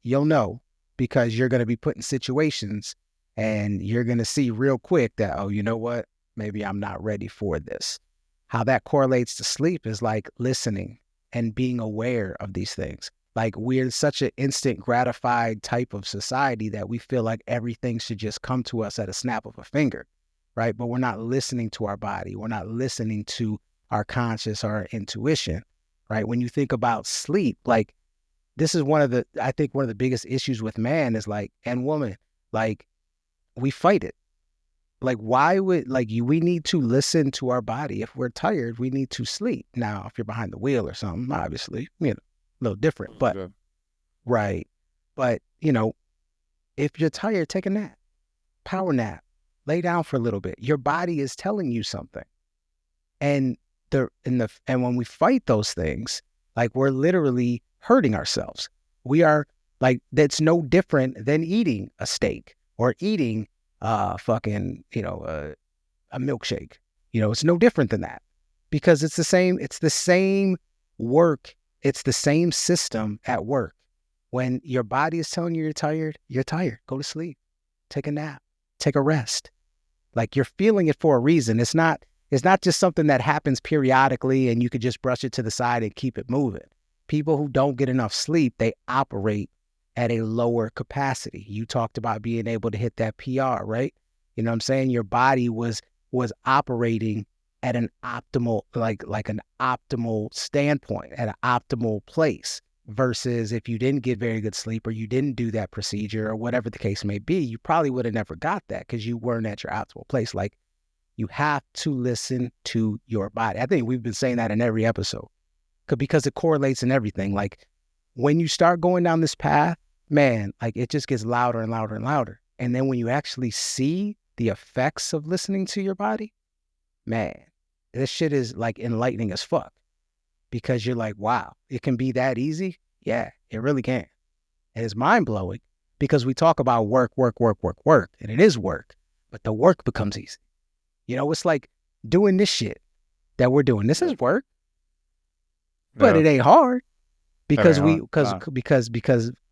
you'll know, because you're going to be put in situations and you're going to see real quick that, oh, you know what? Maybe I'm not ready for this. How that correlates to sleep is like listening and being aware of these things. Like, we're such an instant gratified type of society that we feel like everything should just come to us at a snap of a finger, right? But we're not listening to our body. We're not listening to our conscious, our intuition, right? When you think about sleep, like, this is I think one of the biggest issues with man is, like, and woman, like, we fight it. Like, why would, we need to listen to our body. If we're tired, we need to sleep. Now, if you're behind the wheel or something, obviously, a little different, but right. But, if you're tired, take a nap, power nap, lay down for a little bit. Your body is telling you something. And when we fight those things, like, we're literally hurting ourselves. We are, like, that's no different than eating a steak or eating a milkshake. It's no different than that, because it's the same work. It's the same system at work. When your body is telling you you're tired, go to sleep, take a nap, take a rest. Like, you're feeling it for a reason. It's not just something that happens periodically and you could just brush it to the side and keep it moving. People who don't get enough sleep, they operate at a lower capacity. You talked about being able to hit that PR, right? You know what I'm saying? Your body was operating at an optimal, like an optimal standpoint, at an optimal place, versus if you didn't get very good sleep or you didn't do that procedure or whatever the case may be, you probably would have never got that because you weren't at your optimal place. Like, you have to listen to your body. I think we've been saying that in every episode because it correlates in everything. Like, when you start going down this path, man, like, it just gets louder and louder and louder. And then when you actually see the effects of listening to your body, man, this shit is like enlightening as fuck, because you're like, wow, it can be that easy. Yeah, it really can. And it's mind blowing because we talk about work, and it is work, but the work becomes easy. You know, it's like doing this shit that we're doing. This is work, but it ain't hard because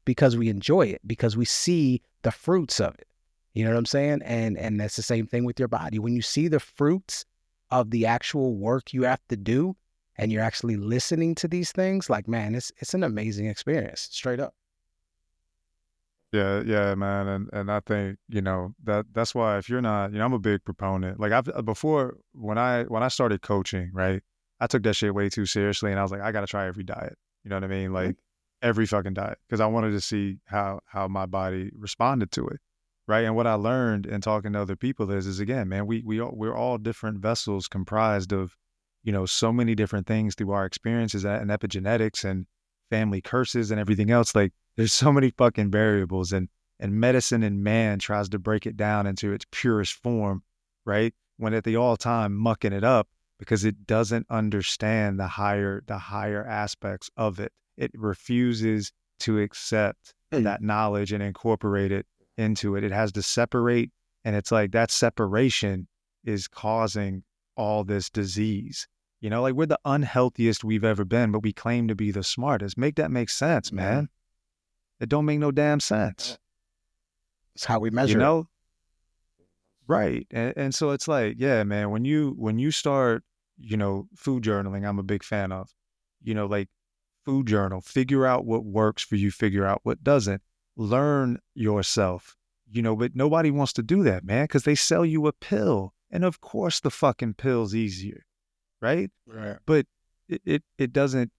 because we enjoy it, because we see the fruits of it. You know what I'm saying? And that's the same thing with your body. When you see the fruits of the actual work you have to do and you're actually listening to these things, like, man, it's an amazing experience, straight up. Yeah, man, and I think, that's why, if you're not, I'm a big proponent. Like, I've before, when I started coaching, right, I took that shit way too seriously, and I was like, I gotta try every diet. You know what I mean? Like, every fucking diet, because I wanted to see how my body responded to it, right? And what I learned in talking to other people is again, man, we're all different vessels comprised of, so many different things through our experiences and epigenetics and family curses and everything else. Like, there's so many fucking variables, and medicine and man tries to break it down into its purest form, right? When at the all time mucking it up because it doesn't understand the higher aspects of it. It refuses to accept that knowledge and incorporate it into it. It has to separate, and it's like that separation is causing all this disease. Like, we're the unhealthiest we've ever been, but we claim to be the smartest. Make that make sense, man. It don't make no damn sense. It's how we measure it. Right. And so it's like, yeah, man, when you start, food journaling, I'm a big fan of, like, food journal, figure out what works for you, figure out what doesn't, learn yourself, but nobody wants to do that, man, because they sell you a pill. And of course the fucking pill's easier. Right. But it doesn't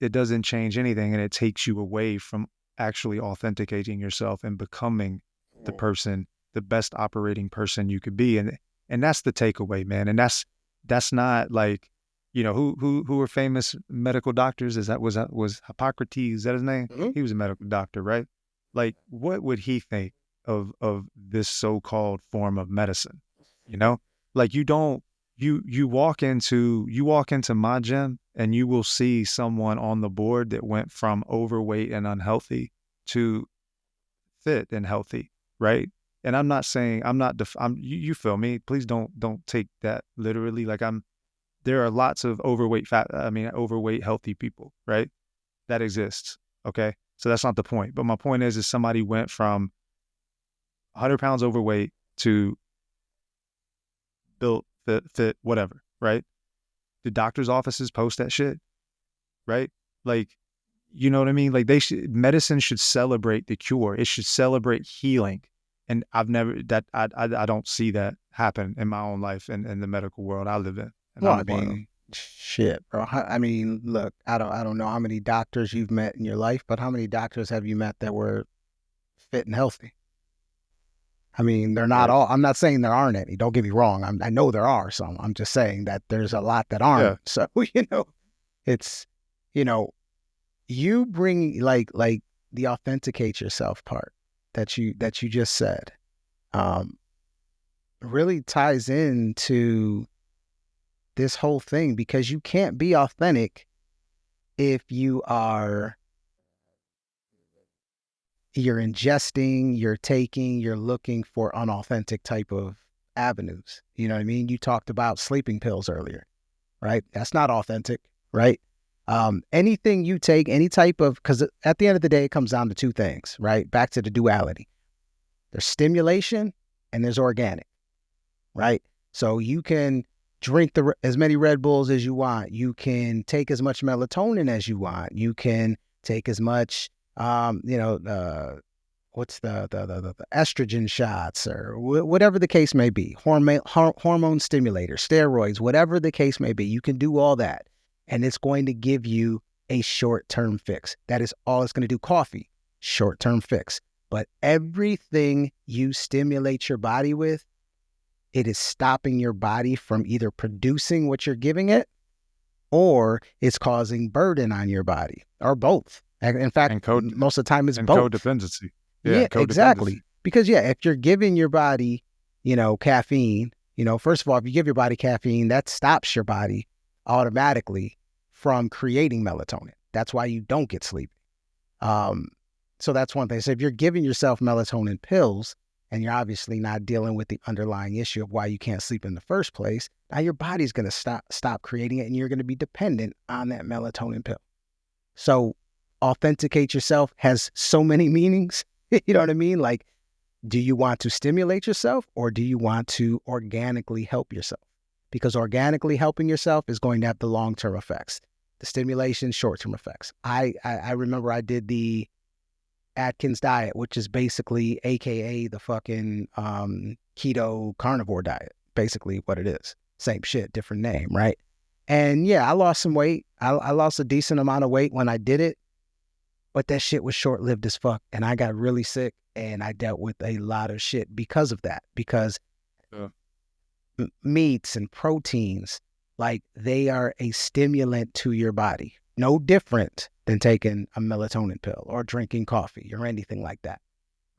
change anything. And it takes you away from actually authenticating yourself and becoming the best operating person you could be. And that's the takeaway, man. And that's not like, who are famous medical doctors? Was Hippocrates, is that his name? Mm-hmm. He was a medical doctor, right? Like, what would he think of this so-called form of medicine? Like, you walk into my gym and you will see someone on the board that went from overweight and unhealthy to fit and healthy, right? And I'm not saying you feel me? Please don't take that literally. Like, there are lots of overweight healthy people, right? That exists. Okay. So that's not the point. But my point is somebody went from 100 pounds overweight to built, fit, whatever, right? The doctor's offices post that shit, right? Like, you know what I mean? Like, medicine should celebrate the cure. It should celebrate healing. And I don't see that happen in my own life and in the medical world I live in. And Well, I mean, shit, bro. I mean, look, I don't know how many doctors you've met in your life, but how many doctors have you met that were fit and healthy? I mean, they're not all. I'm not saying there aren't any. Don't get me wrong. I know there are some. I'm just saying that there's a lot that aren't. Yeah. So, it's, you bring like the authenticate yourself part that you just said, really ties into this whole thing, because you can't be authentic if you're ingesting, you're taking, you're looking for unauthentic type of avenues. You know what I mean? You talked about sleeping pills earlier, right? That's not authentic, right? Anything you take, any type of, because at the end of the day, it comes down to two things, right? Back to the duality. There's stimulation and there's organic, right? So you can drink as many Red Bulls as you want. You can take as much melatonin as you want. You can take as much, what's the estrogen shots or whatever the case may be, hormone stimulators, steroids, whatever the case may be. You can do all that, and it's going to give you a short-term fix. That is all it's going to do. Coffee, short-term fix. But everything you stimulate your body with, it is stopping your body from either producing what you're giving it, or it's causing burden on your body, or both. In fact, most of the time it's both. Codependency. Yeah, exactly. Because if you're giving your body, caffeine, first of all, if you give your body caffeine, that stops your body automatically from creating melatonin. That's why you don't get sleepy. So that's one thing. So if you're giving yourself melatonin pills and you're obviously not dealing with the underlying issue of why you can't sleep in the first place, now your body's going to stop creating it, and you're going to be dependent on that melatonin pill. So authenticate yourself has so many meanings. You know what I mean? Like, do you want to stimulate yourself, or do you want to organically help yourself? Because organically helping yourself is going to have the long-term effects. The stimulation, short-term effects. I remember I did the Atkins diet, which is basically AKA the fucking keto carnivore diet. Basically what it is. Same shit, different name, right? And yeah, I lost some weight. I lost a decent amount of weight when I did it. But that shit was short-lived as fuck. And I got really sick, and I dealt with a lot of shit because of that. Because meats and proteins, like, they are a stimulant to your body. No different than taking a melatonin pill or drinking coffee or anything like that,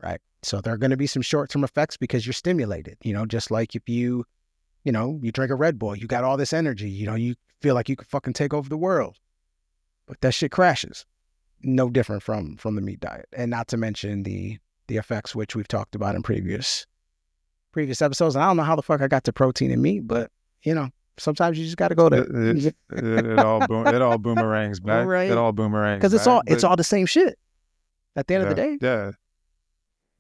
right? So there are going to be some short-term effects because you're stimulated. Just like if you drink a Red Bull, you got all this energy, you feel like you could fucking take over the world. But that shit crashes. No different from the meat diet. And not to mention the effects, which we've talked about in previous episodes. And I don't know how the fuck I got to protein and meat, but sometimes you just got to go there. It all boomerangs back. Right. It all boomerangs because it's all the same shit at the end of the day.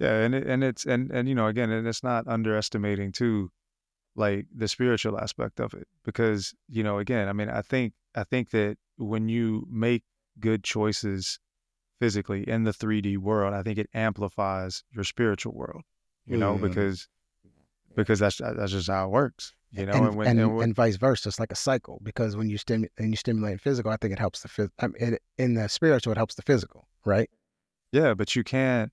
Yeah. And it's again, and it's not underestimating too, like, the spiritual aspect of it, because again, I mean, I think that when you make good choices physically in the 3D world, I think it amplifies your spiritual world, because that's just how it works, and vice versa. It's like a cycle, because when you stimulate physical, I think it helps in the spiritual, it helps the physical, right? Yeah, but you can't,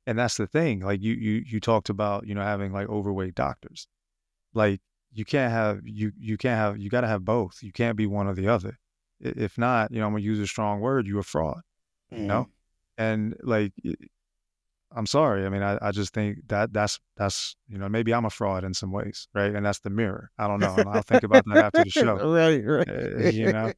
and that's the thing. Like you talked about, having like overweight doctors. Like, you got to have both. You can't be one or the other. If not, I'm gonna use a strong word, you're a fraud. And like, I'm sorry. I mean, I just think that's maybe I'm a fraud in some ways, right? And that's the mirror. I don't know. I'll think about that after the show. Right.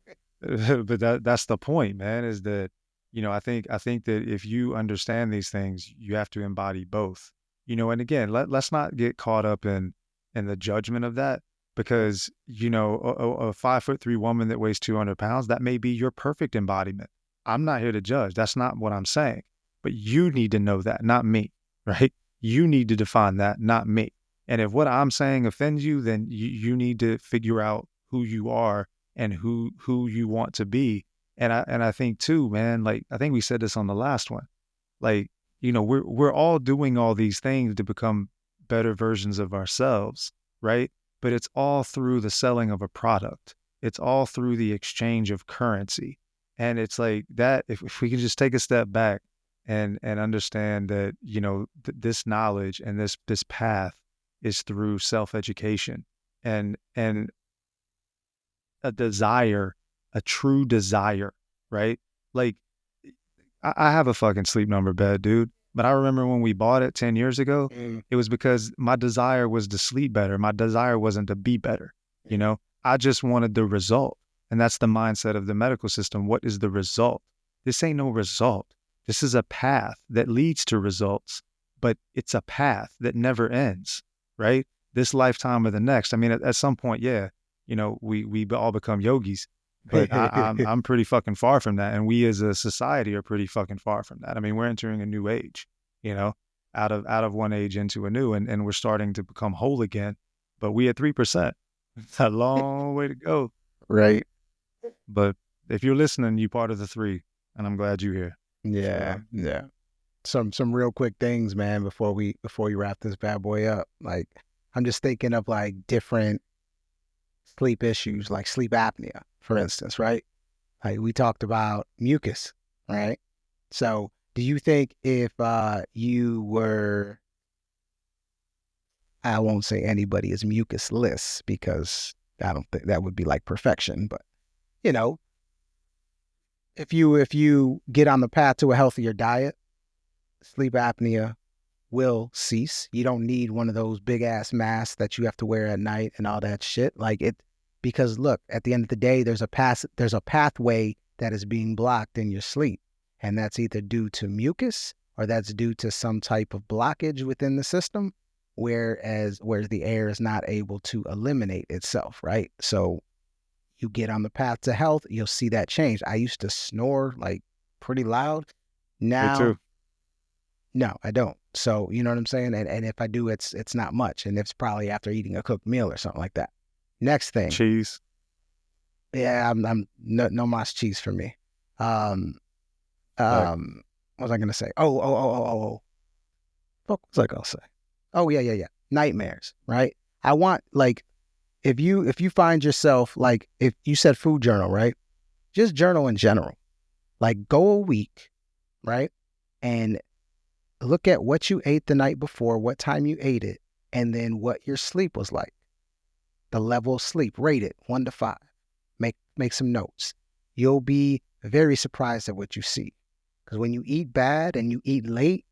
But that's the point, man. Is that I think that if you understand these things, you have to embody both. And again, let's not get caught up in the judgment of that, because a 5'3" woman that weighs 200 pounds, that may be your perfect embodiment. I'm not here to judge. That's not what I'm saying. But you need to know that, not me, right? You need to define that, not me. And if what I'm saying offends you, then you need to figure out who you are and who you want to be. And I think too, man, like, I think we said this on the last one. Like, we're all doing all these things to become better versions of ourselves, right? But it's all through the selling of a product. It's all through the exchange of currency. And it's like that, if we can just take a step back and understand that, this knowledge and this path is through self-education and a desire, a true desire, right? Like, I have a fucking Sleep Number bed, dude. But I remember when we bought it 10 years ago, it was because my desire was to sleep better. My desire wasn't to be better. I just wanted the result. And that's the mindset of the medical system. What is the result? This ain't no result. This is a path that leads to results, but it's a path that never ends, right? This lifetime or the next. I mean, at some point, yeah, we all become yogis, but I'm pretty fucking far from that. And we as a society are pretty fucking far from that. I mean, we're entering a new age, out of one age into a new, and we're starting to become whole again, but we at 3%. It's a long way to go. Right. But if you're listening, you part of the 3. and I'm glad you're here. Yeah, Sure. yeah. Some real quick things, man, before we wrap this bad boy up. Like, I'm just thinking of like different sleep issues, like sleep apnea, for instance, right? Like we talked about mucus, right? So do you think if you were, I won't say anybody is mucusless because I don't think that would be like perfection, but you know, if you get on the path to a healthier diet, sleep apnea will cease. You don't need one of those big ass masks that you have to wear at night and all that shit. Like it, because look, at the end of the day, there's a pathway that is being blocked in your sleep, and that's either due to mucus or that's due to some type of blockage within the system, whereas the air is not able to eliminate itself, right? So you get on the path to health, you'll see that change. I used to snore like pretty loud. Me Now too. no, I don't. So you know what I'm saying? And if I do, it's not much. And it's probably after eating a cooked meal or something like that. Next thing. Cheese. Yeah, I'm no mas cheese for me. Um Like, what was I gonna say? Oh. What was I gonna say? Oh yeah. Nightmares, right? I want like if you find yourself like if you said food journal, right? Just journal in general. Like go a week, right? And look at what you ate the night before, what time you ate it, and then what your sleep was like. The level of sleep, rate it 1 to 5. Make some notes. You'll be very surprised at what you see. Because when you eat bad and you eat late,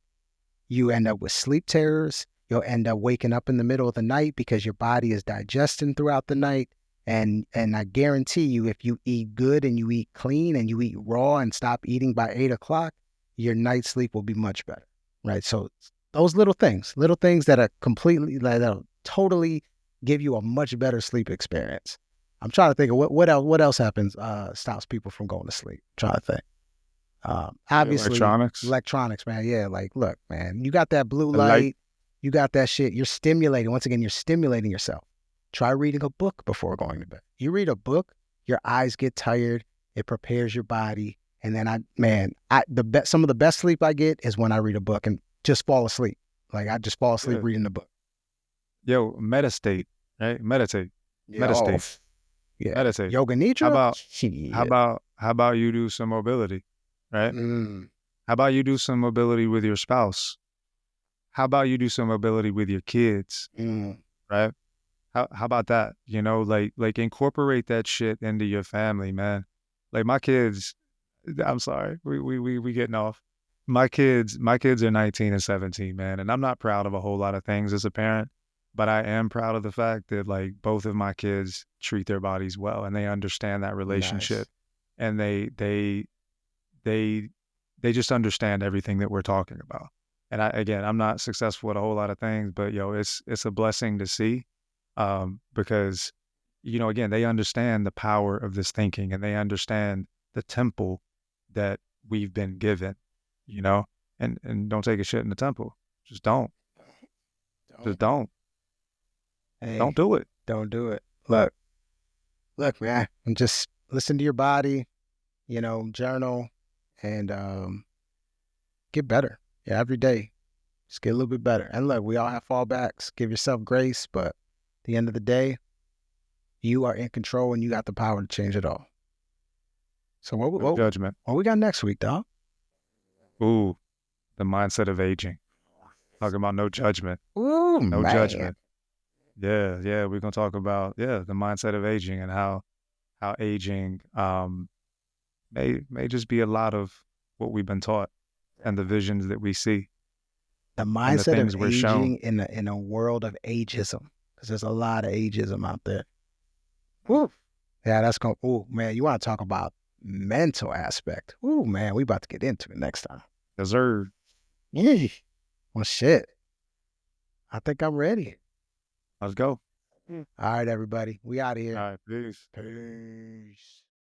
you end up with sleep terrors. You'll end up waking up in the middle of the night because your body is digesting throughout the night. And I guarantee you, if you eat good and you eat clean and you eat raw and stop eating by 8 o'clock, your night sleep will be much better, right? So those little things that are completely, that'll totally give you a much better sleep experience. I'm trying to think of what else happens, stops people from going to sleep. I'm trying to think. Obviously, electronics. electronics, man. Yeah, like, look, man, you got that blue A light. light, you got that shit. You're stimulating. Once again, you're stimulating yourself. Try reading a book before going to bed. You read a book, your eyes get tired. It prepares your body, and then some of the best sleep I get is when I read a book and just fall asleep. Like I just fall asleep Yeah. reading the book. Yo, meditate, right? Meditate. Yeah. Oh, Meditate. yeah. Meditate. Yoga How nidra. about Shit. how about you do some mobility, right? Mm, How about you do some mobility with your spouse? How about you do some mobility with your kids, mm. right? How about that? You know, like incorporate that shit into your family, man. Like my kids, I'm sorry, we getting off. My kids are 19 and 17, man, and I'm not proud of a whole lot of things as a parent, but I am proud of the fact that like both of my kids treat their bodies well and they understand that Nice. relationship, and they they just understand everything that we're talking about. And I'm not successful at a whole lot of things, but yo, it's a blessing to see, because again, they understand the power of this thinking and they understand the temple that we've been given, you know, and don't take a shit in the temple. Just don't, just Don't. don't Hey, do it. don't do it. Look, man, and just listen to your body, journal and get better. Yeah, every day. Just get a little bit better. And look, we all have fallbacks. Give yourself grace, but at the end of the day, you are in control and you got the power to change it all. So No judgment. what we got next week, dog? Ooh, the mindset of aging. Talking about no judgment, Ooh, no man. judgment. Yeah, we're gonna talk about the mindset of aging and how aging may just be a lot of what we've been taught and the visions that we see The and the mindset of things we're shown. aging in a world of ageism. Because there's a lot of ageism out there. Woo. Yeah, that's going. Oh man, you want to talk about mental aspect? Oh man, we about to get into it next time. Deserved. Yeah. Well, shit. I think I'm ready. Let's go. All right, everybody. We out of All here. right, peace. Peace.